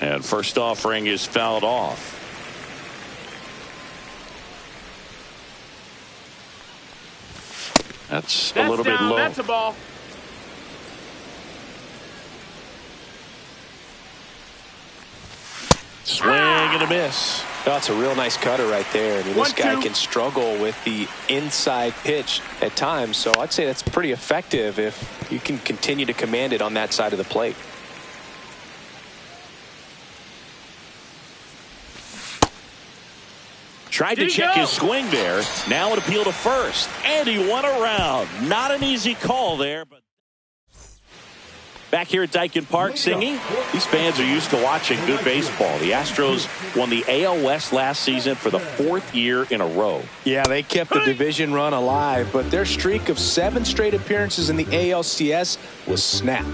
And first offering is fouled off. That's a little bit low. That's a ball. Swing and a miss. That's a real nice cutter right there. I mean, this guy can struggle with the inside pitch at times, so I'd say that's pretty effective if you can continue to command it on that side of the plate. Tried to check his swing there. Now an appeal to first. And he won around. Not an easy call there, but back here at Daikin Park singing. These fans are used to watching good baseball. The Astros won the AL West last season for the 4th year in a row. Yeah, they kept the division run alive, but their streak of 7 straight appearances in the ALCS was snapped.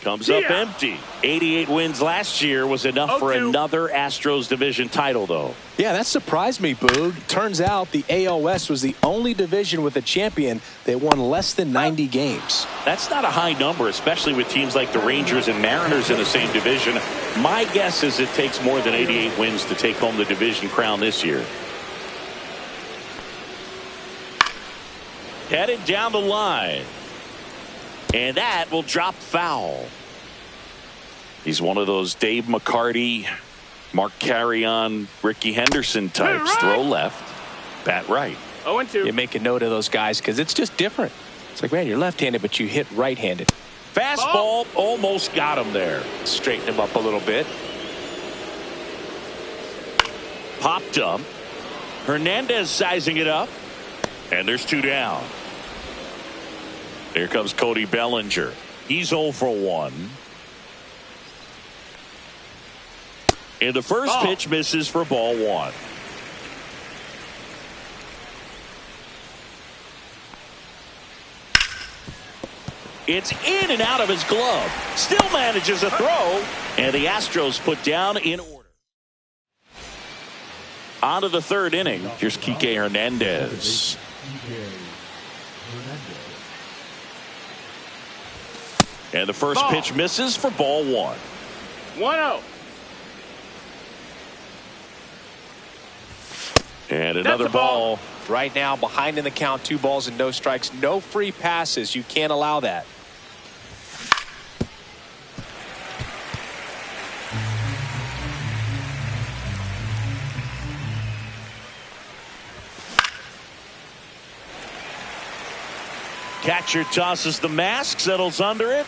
Comes up empty. 88 wins last year was enough for another Astros division title, though. Yeah, that surprised me, Boog. Turns out the AL West was the only division with a champion that won less than 90 games. That's not a high number, especially with teams like the Rangers and Mariners in the same division. My guess is it takes more than 88 wins to take home the division crown this year. Headed down the line. And that will drop foul. He's one of those Dave McCarty, Mark Carrion, Ricky Henderson types. Right. Throw left, bat right. 0-2. You make a note of those guys because it's just different. It's like, man, you're left-handed, but you hit right-handed. Fastball almost got him there. Straighten him up a little bit. Popped up. Hernandez sizing it up. And there's 2 down. Here comes Cody Bellinger. He's 0 for 1. And the first pitch misses for ball 1. It's in and out of his glove. Still manages a throw. And the Astros put down in order. On to the 3rd inning. Here's Kike Hernandez. And the first pitch misses for ball 1. 1-0. And another ball. Right now, behind in the count, 2 balls and no strikes. No free passes. You can't allow that. Catcher tosses the mask, settles under it.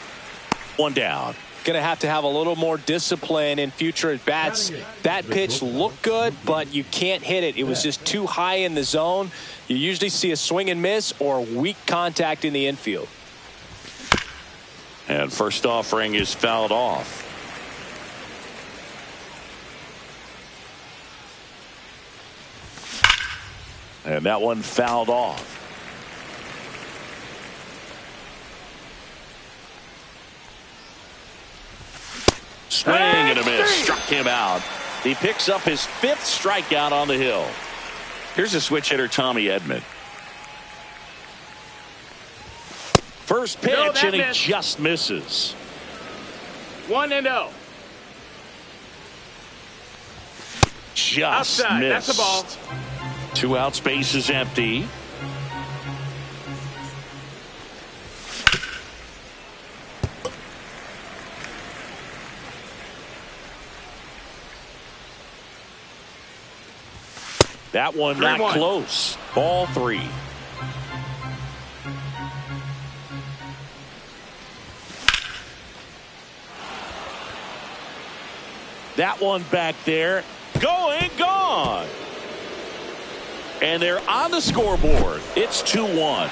1 down. Going to have a little more discipline in future at bats. That pitch looked good, but you can't hit it. It was just too high in the zone. You usually see a swing and miss or weak contact in the infield. And first offering is fouled off. And that one fouled off. Swing and a miss. Struck him out. He picks up his 5th strikeout on the hill. Here's a switch hitter, Tommy Edman. First pitch, and he just misses. 1-0. Just outside. missed. That's the ball. 2 out, space is empty. That one not 3-1. close. Ball 3. That one back there. Going, gone. And they're on the scoreboard. It's 2-1.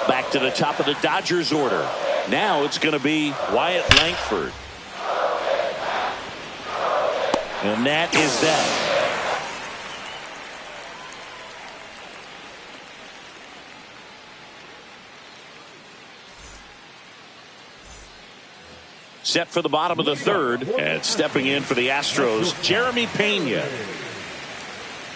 Back to the top of the Dodgers order. Now it's going to be Wyatt Langford. And that is that. Set for the bottom of the third, and stepping in for the Astros, Jeremy Pena.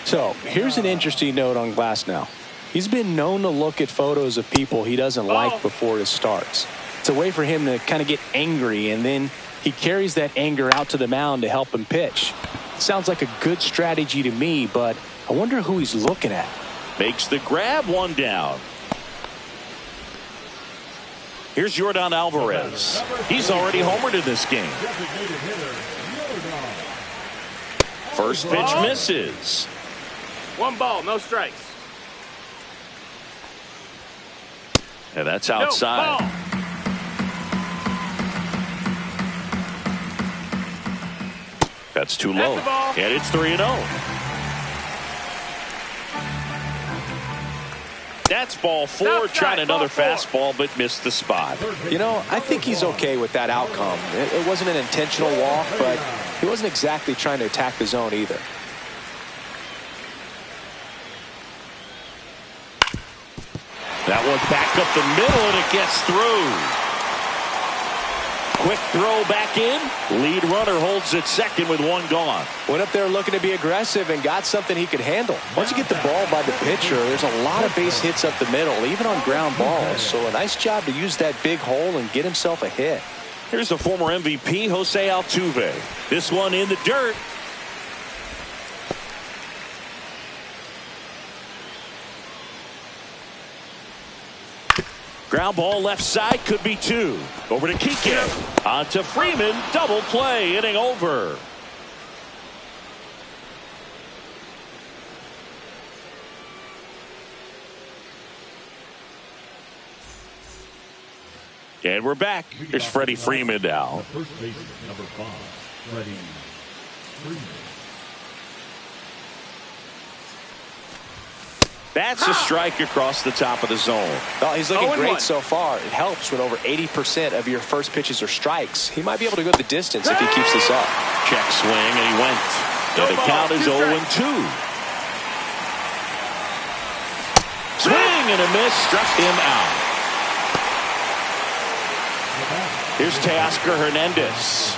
So here's an interesting note on Glasnow. He's been known to look at photos of people he doesn't like before it starts. It's a way for him to kind of get angry, and then he carries that anger out to the mound to help him pitch. Sounds like a good strategy to me, but I wonder who he's looking at. Makes the grab, 1 down. Here's Yordan Alvarez. He's already homered in this game. First pitch misses. 1 ball, no strikes. And that's outside. No, That's too low. That's the ball. And it's 3-0. That's ball 4. Outside, Tried another ball 4. fastball, but missed the spot. You know, I think he's okay with that outcome. It wasn't an intentional walk, but he wasn't exactly trying to attack the zone either. That one back up the middle, and it gets through. Quick throw back in. Lead runner holds at second with 1 gone. Went up there looking to be aggressive and got something he could handle. Once you get the ball by the pitcher, there's a lot of base hits up the middle, even on ground balls. So a nice job to use that big hole and get himself a hit. Here's the former MVP, Jose Altuve. This one in the dirt. Ground ball left side, could be 2. Over to Kike. On to Freeman. Double play. Inning over. And we're back. Here's Freddie Freeman now. First baseman, number 5, Freddie Freeman. That's a strike across the top of the zone. Well, he's looking 0-1. great so far. It helps when over 80% of your first pitches are strikes. He might be able to go the distance if he keeps this up. Check swing, and he went. And the count is 0-2. Swing and a miss, struck him out. Here's Teoscar Hernandez.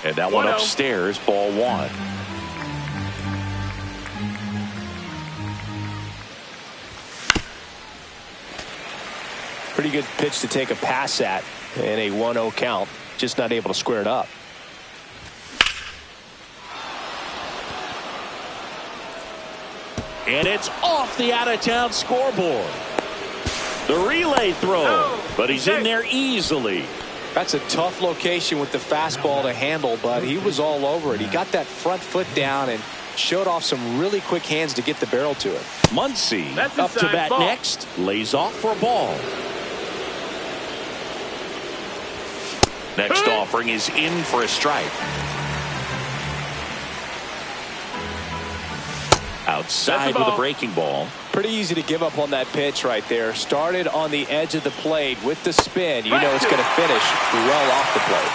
And that one 1-0. upstairs, ball 1. Pretty good pitch to take a pass at in a 1-0 count. Just not able to square it up. And it's off the out-of-town scoreboard. The relay throw, but he's in there easily. That's a tough location with the fastball to handle, but he was all over it. He got that front foot down and showed off some really quick hands to get the barrel to it. Muncy That's up to inside bat ball. next. Lays off for a ball. Next offering is in for a strike. Outside with a breaking ball. Pretty easy to give up on that pitch right there. Started on the edge of the plate with the spin. You know it's going to finish well off the plate.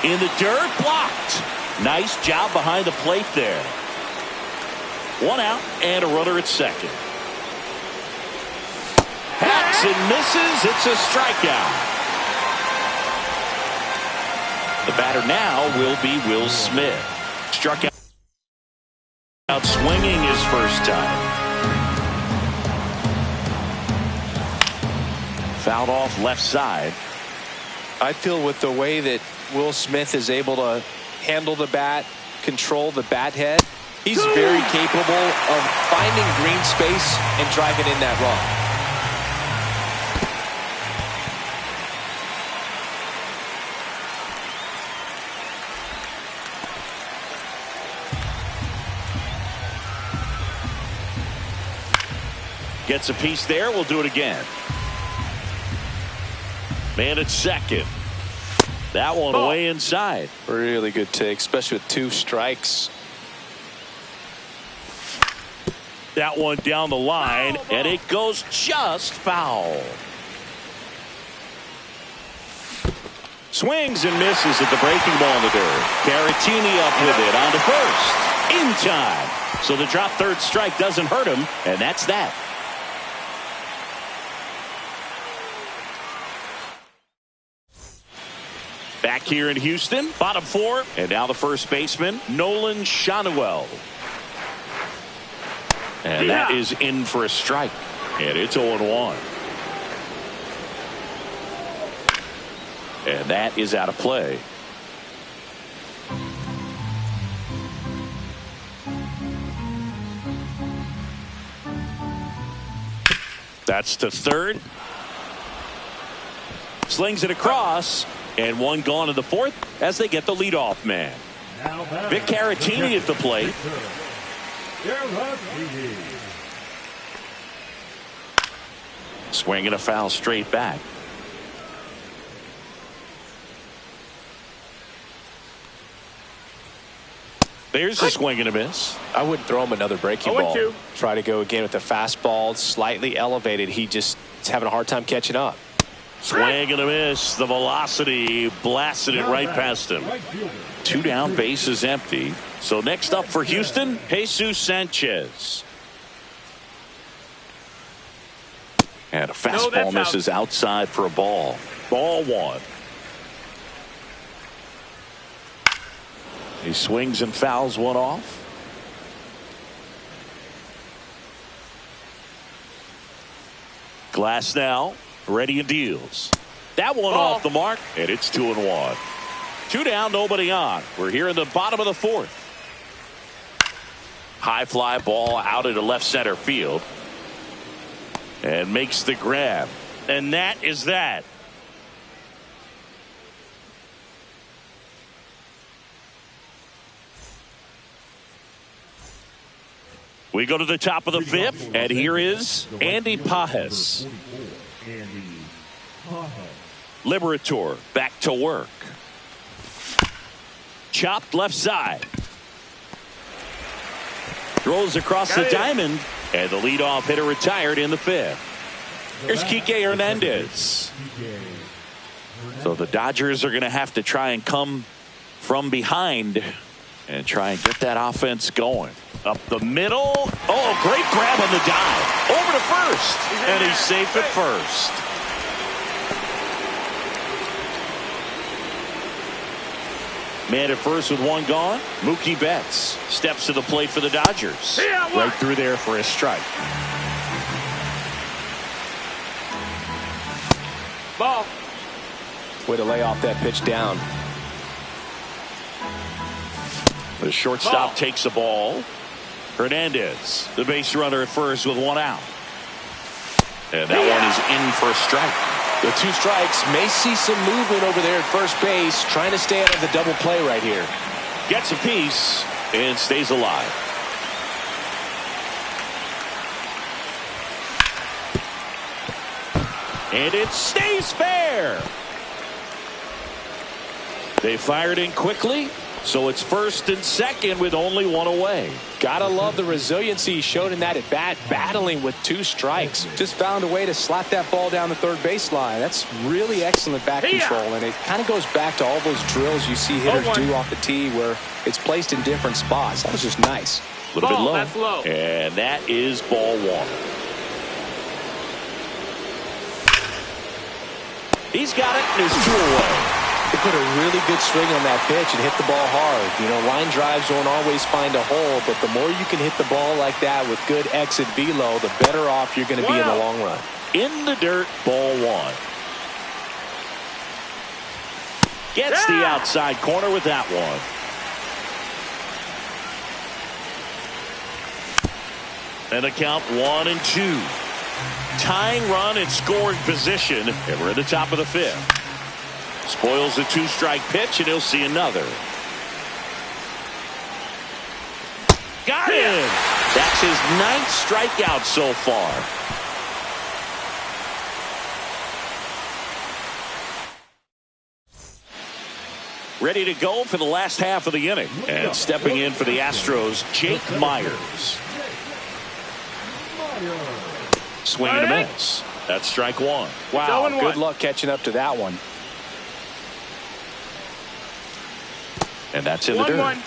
2-2. In the dirt, blocked. Nice job behind the plate there. 1 out and a runner at second. swings and misses. It's a strikeout. The batter now will be Will Smith. Struck out swinging his first time. Fouled off left side. I feel with the way that Will Smith is able to handle the bat, control the bat head, he's very capable of finding green space and driving in that run. Gets a piece there. We'll do it again. Man at second. That one way inside. Really good take, especially with 2 strikes. That one down the line, and it goes just foul. Swings and misses at the breaking ball in the dirt. Caratini up with it on to first. In time. So the drop third strike doesn't hurt him, and that's that. Back here in Houston, bottom 4, and now the first baseman, Nolan Schanuel. And that is in for a strike, and it's 0-1. And that is out of play. That's to third. Slings it across. And one gone in the fourth as they get the leadoff man. Vic Caratini at the plate. Swinging a foul straight back. There's a swing and a miss. I wouldn't throw him another breaking ball. Try to go again with the fastball, slightly elevated. He just is having a hard time catching up. Swing and a miss. The velocity blasted it right past him. 2 down, bases empty. So next up for Houston, Jesus Sanchez. And a fastball misses outside for a ball. Ball 1. He swings and fouls one off. Glass now. Ready and deals. That one off the mark, and it's 2-1. 2 down, nobody on. We're here in the bottom of the 4th. High fly ball out into left center field. And makes the grab. And that is that. We go to the top of the 5th, and here is Andy Pajes. Liberator back to work. Chopped left side. Throws across the diamond, and the leadoff hitter retired in the 5th. Here's Kike Hernandez. So the Dodgers are going to have to try and come from behind and try and get that offense going. Up the middle. Oh, great grab on the dive. Over to first. And he's safe at first. Man at first with one gone. Mookie Betts steps to the plate for the Dodgers. Right through there for a strike. Ball. Way to lay off that pitch down. The shortstop takes the ball. Hernandez, the base runner at first with one out. And that one is in for a strike. The 2 strikes may see some movement over there at first base, trying to stay out of the double play right here. Gets a piece and stays alive. And it stays fair. They fired in quickly. So it's first and second with only one away. Gotta love the resiliency he showed in that at bat, battling with 2 strikes. Just found a way to slap that ball down the third baseline. That's really excellent bat control, and it kind of goes back to all those drills you see hitters do off the tee where it's placed in different spots. That was just nice. A little bit low. That's low. And that is ball 1. He's got it, and there's 2 away. He put a really good swing on that pitch and hit the ball hard. You know, line drives won't always find a hole, but the more you can hit the ball like that with good exit velo, the better off you're going to be in the long run. In the dirt, ball 1. Gets the outside corner with that one. And a count 1-2. Tying run in scoring position. And we're at the top of the 5th. Spoils the 2-strike pitch, and he'll see another. Got him! That's his 9th strikeout so far. Ready to go for the last half of the inning. And stepping in for the Astros, Jake Myers. Swing and a miss. That's strike 1. Wow, good luck catching up to that one. And that's in the dirt. 1-1.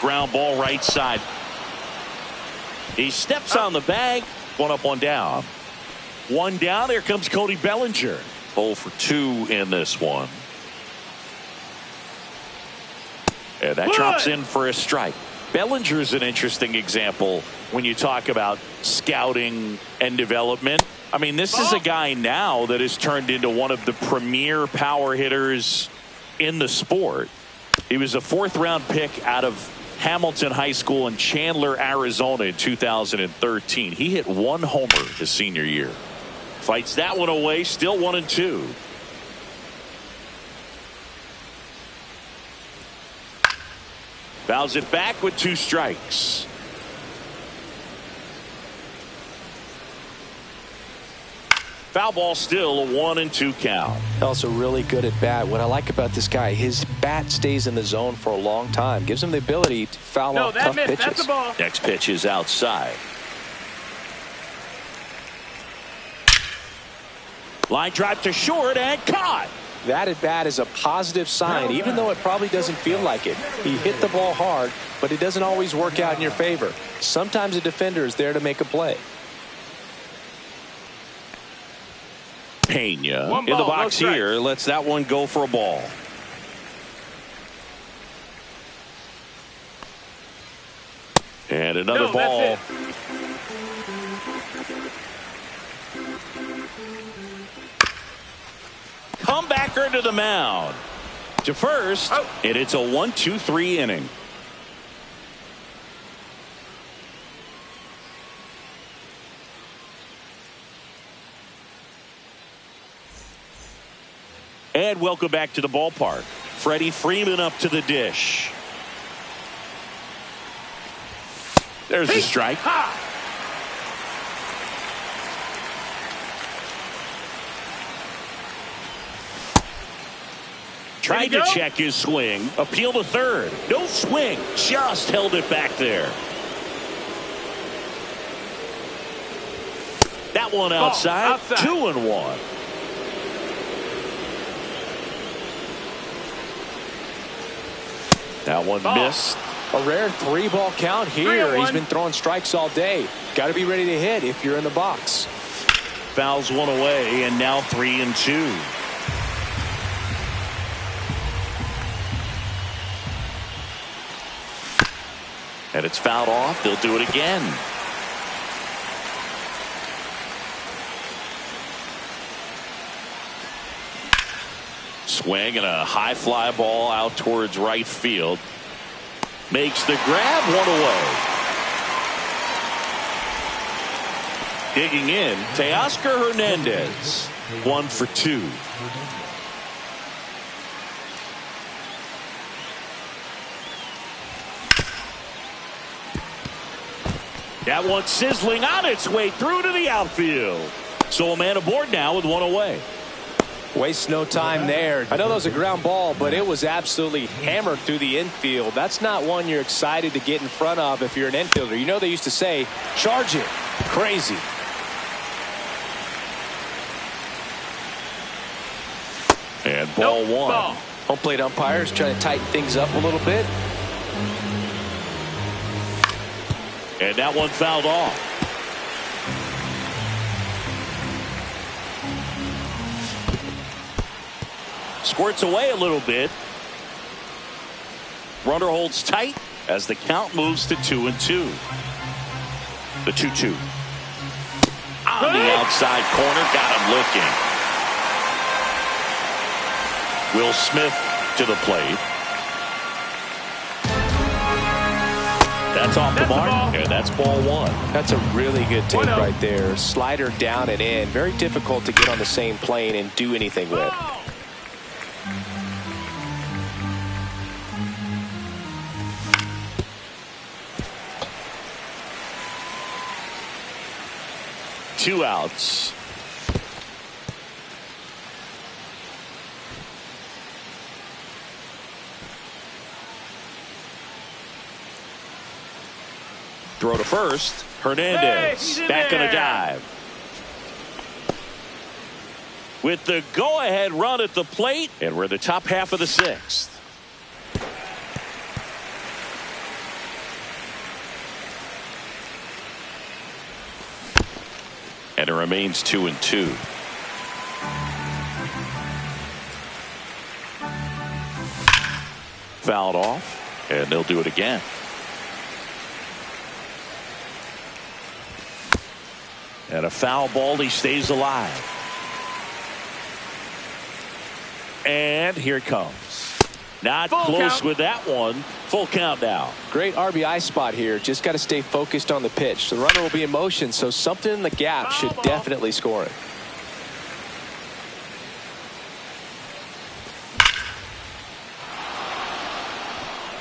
Ground ball right side. He steps on the bag. 1 up, 1 down. 1 down. Here comes Cody Bellinger. 0 for 2 in this one. And that drops in for a strike. Bellinger's an interesting example when you talk about scouting and development. I mean, this is a guy now that has turned into one of the premier power hitters in the sport. He was a 4th-round pick out of Hamilton High School in Chandler, Arizona in 2013. He hit 1 homer his senior year. Fights that one away, still 1-2. Fouls it back with 2 strikes. Foul ball, still a 1-2 count. Also really good at bat. What I like about this guy, his bat stays in the zone for a long time. Gives him the ability to foul off tough pitches. That's the ball. Next pitch is outside. Line drive to short and caught. That at bat is a positive sign, even though it probably doesn't feel like it. He hit the ball hard, but it doesn't always work out in your favor. Sometimes a defender is there to make a play. Pena in the box here lets that one go for a ball. And another ball. Comebacker to the mound. To first, and it's a 1-2-3 inning. And welcome back to the ballpark. Freddie Freeman up to the dish. There's a strike. Tried to check his swing. Appeal to third. No swing. Just held it back there. That one outside. 2-1. That one missed. A rare 3-ball count here. He's been throwing strikes all day. Got to be ready to hit if you're in the box. Fouls one away, and now 3-2. And it's fouled off. They'll do it again. Swing and a high fly ball out towards right field. Makes the grab, 1 away. Digging in, Teoscar Hernandez. 1 for 2. That one sizzling on its way through to the outfield. So a man aboard now with 1 away. Waste no time there. I know that was a ground ball, but it was absolutely hammered through the infield. That's not one you're excited to get in front of if you're an infielder. You know they used to say, charge it. Crazy. And ball 1. Home plate umpires trying to tighten things up a little bit. And that one fouled off. squirts away a little bit. Runner holds tight as the count moves to 2-2. The 2-2. On the outside corner, got him looking. Will Smith to the plate. That's off the mark, and that's ball one. That's a really good take right there. Slider down and in. Very difficult to get on the same plane and do anything with. Two outs. Throw to first. Hernandez back on a dive. With the go-ahead run at the plate, and we're in the top half of the sixth. And it remains 2-2. Fouled off, and they'll do it again. And a foul ball, he stays alive. And here it comes. Not Full close count. with that one. Full count now. Great RBI spot here. Just got to stay focused on the pitch. The runner will be in motion, so something in the gap should definitely score it.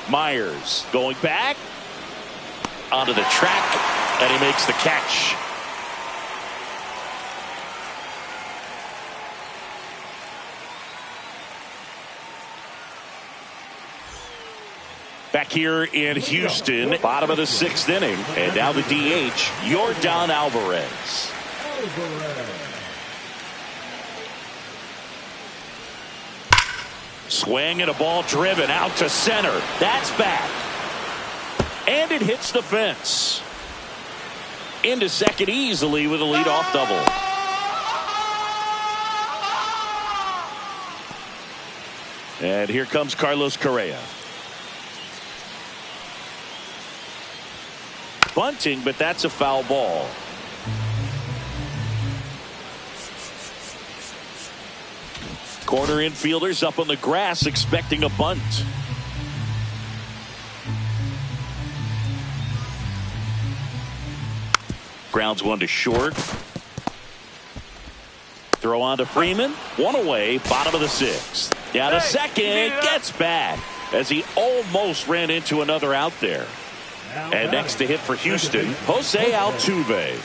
Myers going back onto the track, and he makes the catch. Back here in Houston, bottom of the sixth inning, and now the DH, Yordan Alvarez. Swing and a ball driven out to center. That's back. And it hits the fence. Into second easily with a leadoff double. And here comes Carlos Correa. Bunting, but that's a foul ball. Corner infielders up on the grass expecting a bunt. Grounds one to short. Throw on to Freeman. One away, bottom of the sixth. Down to second, gets back as he almost ran into another out there. And next to hit for Houston, Jose Altuve.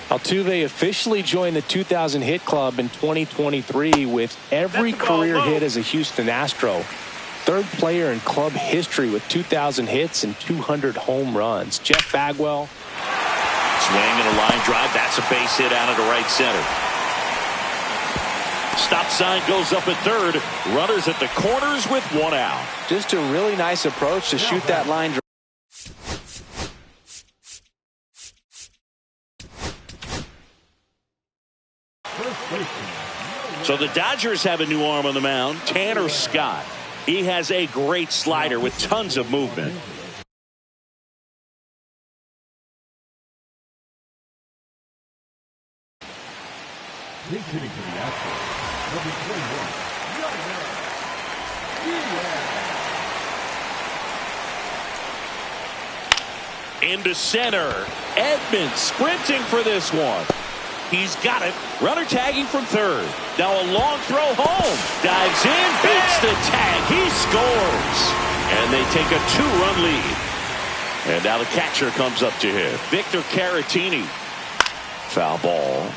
Altuve officially joined the 2,000 hit club in 2023 with every career hit as a Houston Astro. Third player in club history with 2,000 hits and 200 home runs. Jeff Bagwell. Swing and a line drive. That's a base hit out into right center. Stop sign goes up at third. Runners at the corners with one out. Just a really nice approach to shoot that line drive. So the Dodgers have a new arm on the mound, Tanner Scott. He has a great slider with tons of movement. Into center. Edmonds sprinting for this one. He's got it. Runner tagging from third. Now a long throw home. Dives in, beats the tag. He scores. And they take a 2-run lead. And now the catcher comes up to him. Victor Caratini. Foul ball.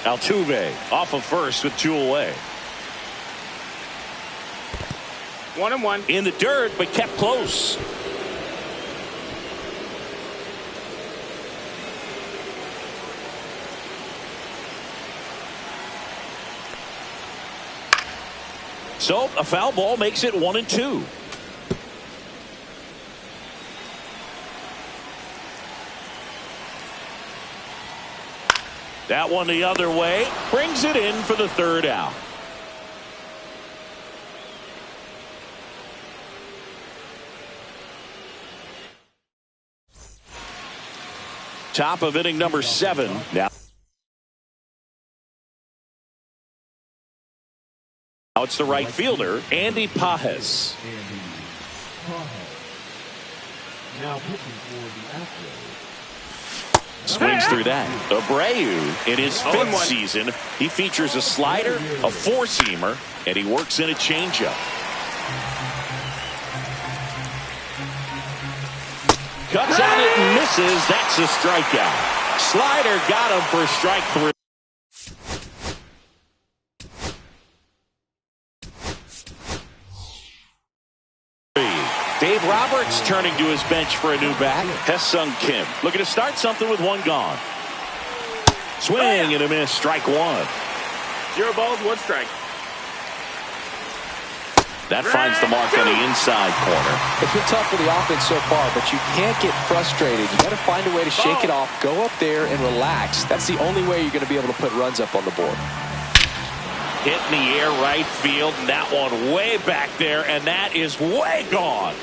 Altuve off of first with 2 away. 1-1. In the dirt, but kept close. So a foul ball makes it 1-2. That one the other way. Brings it in for the third out. Top of inning number 7. Now it's the right fielder, Andy Pajes. Now pitching for the Astros. Swings through that. Abreu, in his 5th season, he features a slider, a 4-seamer, and he works in a changeup. Cuts on it and misses. That's a strikeout. Slider got him for strike 3. Dave Roberts turning to his bench for a new bat. Hesung Kim looking to start something with 1 gone. Swing and a miss. Strike 1. 0 balls, 1 strike. That finds the mark on the inside corner. It's been tough for the offense so far, but you can't get frustrated. You got to find a way to shake it off, go up there and relax. That's the only way you're going to be able to put runs up on the board. Hit in the air right field, and that one way back there, and that is way gone.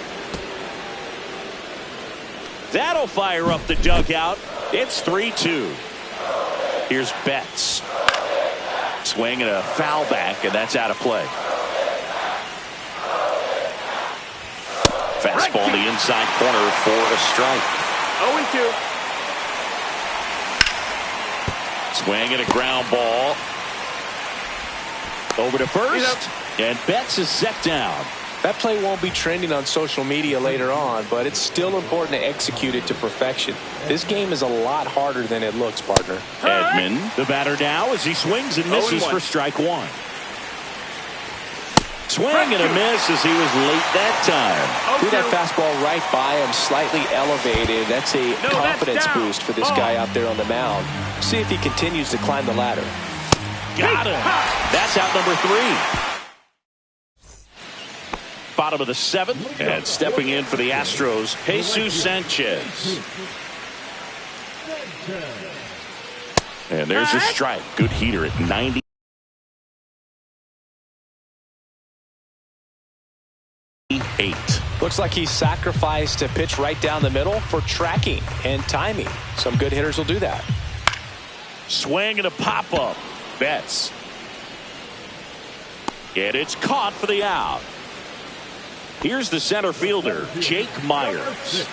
That'll fire up the dugout. It's 3-2. Here's Betts. Swing and a foul back, and that's out of play. Fastball in the inside corner for a strike. 0-2. Swing and a ground ball. Over to first, and Betts is set down. That play won't be trending on social media later on, but it's still important to execute it to perfection. This game is a lot harder than it looks, partner. Edman, the batter now, as he swings and misses for strike 1. Swing and a miss as he was late that time. Threw that fastball right by him, slightly elevated. That's a confidence boost for this guy out there on the mound. See if he continues to climb the ladder. Got him. That's out number 3. Bottom of the 7th, and stepping in for the Astros, Jesus Sanchez. And there's a strike. Good heater at 98. Looks like he sacrificed a pitch right down the middle for tracking and timing. Some good hitters will do that. Swing and a pop-up. Betts. And it's caught for the out. Here's the center fielder, Jake Myers.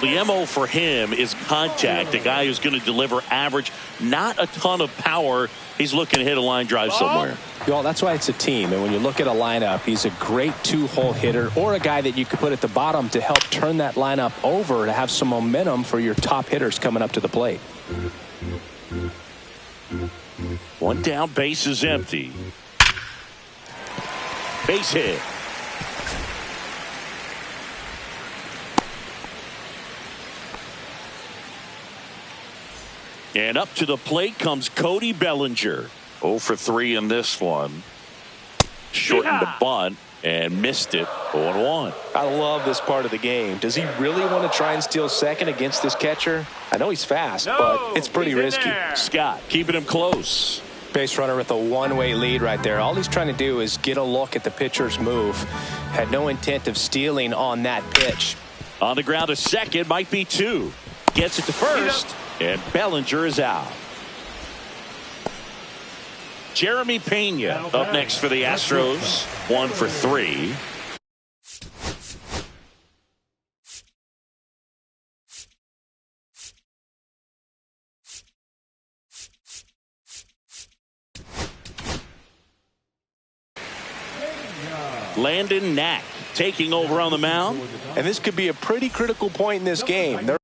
The MO for him is contact, a guy who's going to deliver average, not a ton of power. He's looking to hit a line drive somewhere. Well, that's why it's a team. And when you look at a lineup, he's a great 2-hole hitter, or a guy that you could put at the bottom to help turn that lineup over to have some momentum for your top hitters coming up to the plate. 1 down, base is empty. Base hit. And up to the plate comes Cody Bellinger. 0 for 3 in this one. Shortened the bunt and missed it. 0-1. I love this part of the game. Does he really want to try and steal second against this catcher? I know he's fast, but it's pretty risky. Scott keeping him close. Base runner with a 1-way lead right there. All he's trying to do is get a look at the pitcher's move. Had no intent of stealing on that pitch. On the ground to second, might be 2. Gets it to first, and Bellinger is out. Jeremy Pena up next for the Astros. 1 for 3. Landon Knack taking over on the mound. And this could be a pretty critical point in this game. They're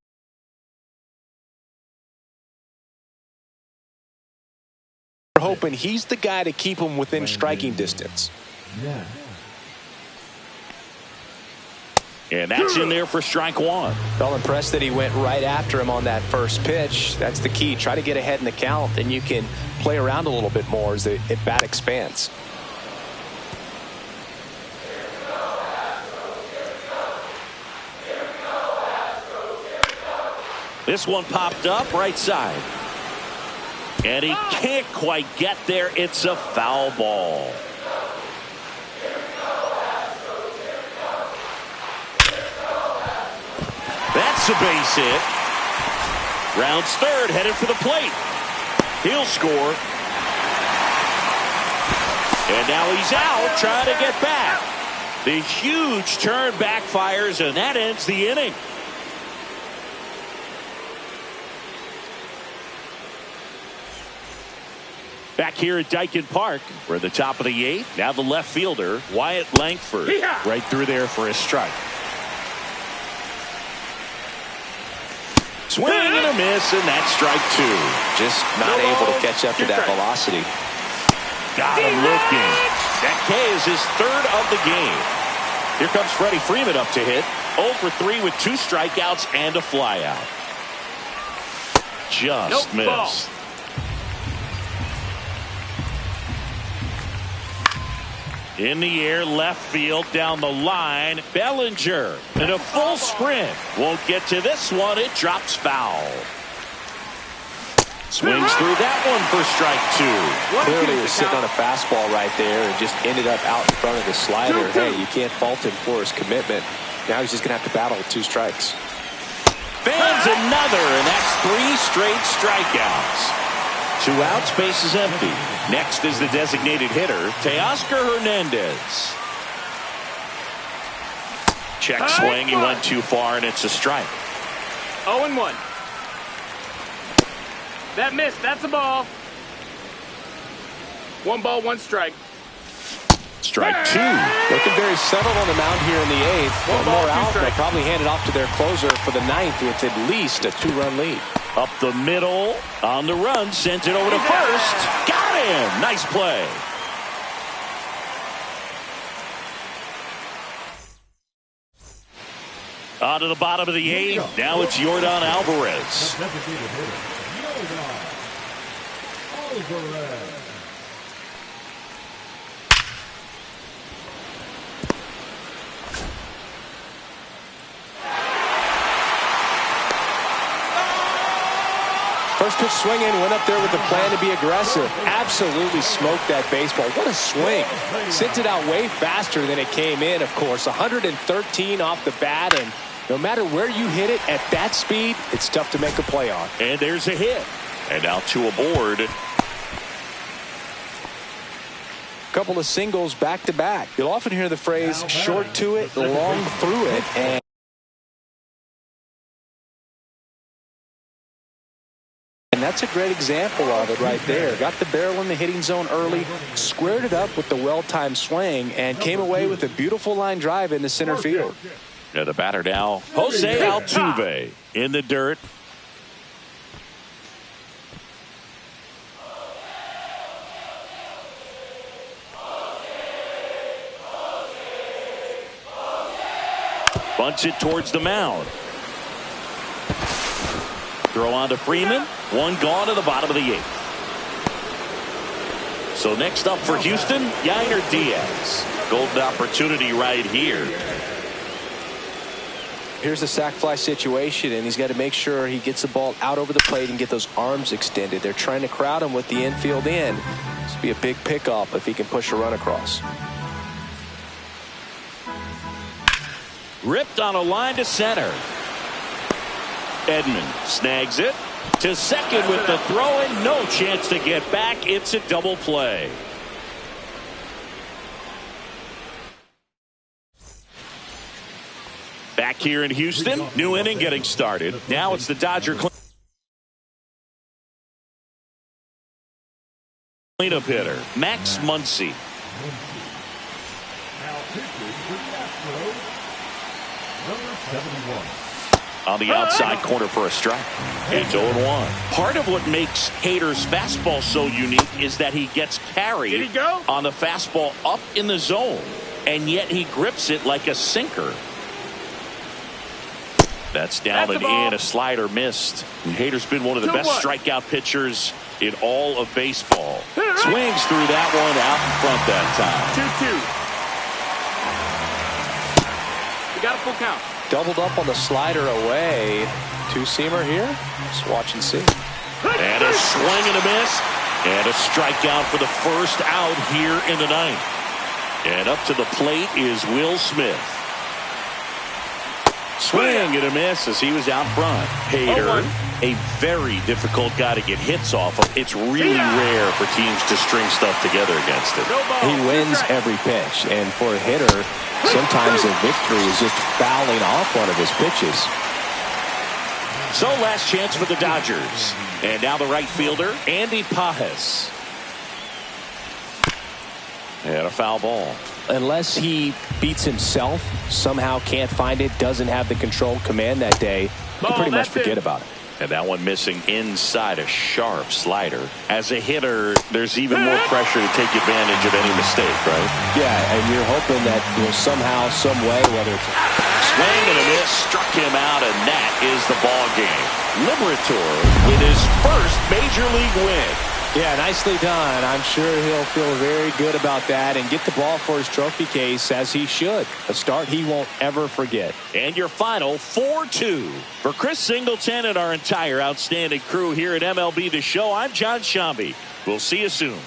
hoping he's the guy to keep him within striking distance. And that's in there for strike 1. Felt impressed that he went right after him on that first pitch. That's the key. Try to get ahead in the count, then you can play around a little bit more as the at-bat expands. This one popped up right side. And he can't quite get there. It's a foul ball. That's a base hit. Rounds third, headed for the plate. He'll score. And now he's out, trying to get back. The huge turn backfires, and that ends the inning. Back here at Dyken Park, we're at the top of the eighth. Now the left fielder, Wyatt Langford, right through there for his strike. Swing and a miss, and that's strike two. Just not able to catch up to that velocity. Got him looking. That K is his third of the game. Here comes Freddie Freeman up to hit. 0 for 3 with 2 strikeouts and a flyout. Just missed. In the air, left field, down the line. Bellinger in a full sprint. Won't get to this one. It drops foul. Swings through that one for strike two. Clearly was sitting on a fastball right there and just ended up out in front of the slider. Hey, you can't fault him for his commitment. Now he's just going to have to battle with 2 strikes. Fans another, and that's 3 straight strikeouts. 2 outs, base is empty. Next is the designated hitter, Teoscar Hernandez. Check swing, he went too far, and it's a strike. 0-1. That missed. That's a ball. 1 ball, 1 strike. Strike 2. Looking very settled on the mound here in the 8th. One more out. They'll probably hand it off to their closer for the 9th with at least a 2-run lead. Up the middle, on the run, sends it over to first. Got him! Nice play. On to the bottom of the 8th. Now it's Yordan Alvarez. First pitch swinging, went up there with the plan to be aggressive. Absolutely smoked that baseball. What a swing. Sent it out way faster than it came in, of course. 113 off the bat, and no matter where you hit it at that speed, it's tough to make a play on. And there's a hit. And now 2 aboard. Couple of singles back to back. You'll often hear the phrase short to it, long through it, and that's a great example of it right there. Got the barrel in the hitting zone early, squared it up with the well-timed swing, and came away with a beautiful line drive into center field. Yeah, the batter now, Jose Altuve in the dirt. Bunts it towards the mound. Throw on to Freeman. 1 gone to the bottom of the 8th. So next up for Houston, Yainer Diaz. Golden opportunity right here. Here's a sac fly situation, and he's got to make sure he gets the ball out over the plate and get those arms extended. They're trying to crowd him with the infield in. This will be a big pickup if he can push a run across. Ripped on a line to center. Edman snags it to second with the throw in. No chance to get back. It's a double play. Back here in Houston, new inning getting started. Now it's the Dodger cleanup hitter, Max Muncy. Number 71. On the outside corner for a strike. It's 0-1. Part of what makes Hader's fastball so unique is that he gets carried on the fastball up in the zone, and yet he grips it like a sinker. That's down and in. A slider missed. Hader's been one of the best strikeout pitchers in all of baseball. Swings through that one out in front that time. 2-2. We got a full count. Doubled up on the slider away. 2-seamer here. Just watch and see. And a swing and a miss. And a strikeout for the first out here in the ninth. And up to the plate is Will Smith. Swing and a miss as he was out front. Hader, a very difficult guy to get hits off of. It's really rare for teams to string stuff together against him. He wins every pitch, and for a hitter, sometimes a victory is just fouling off one of his pitches. So last chance for the Dodgers. And now the right fielder, Andy Pajes. And a foul ball. Unless he beats himself, somehow can't find it, doesn't have the control command that day, you can pretty much forget about it. And that one missing inside a sharp slider. As a hitter, there's even more pressure to take advantage of any mistake, right? Yeah, and you're hoping that somehow, some way, whether it's swing and a miss, struck him out, and that is the ball game. Liberator with his first major league win. Yeah, nicely done. I'm sure he'll feel very good about that and get the ball for his trophy case, as he should. A start he won't ever forget. And your final 4-2. For Chris Singleton and our entire outstanding crew here at MLB The Show, I'm John Shambi. We'll see you soon.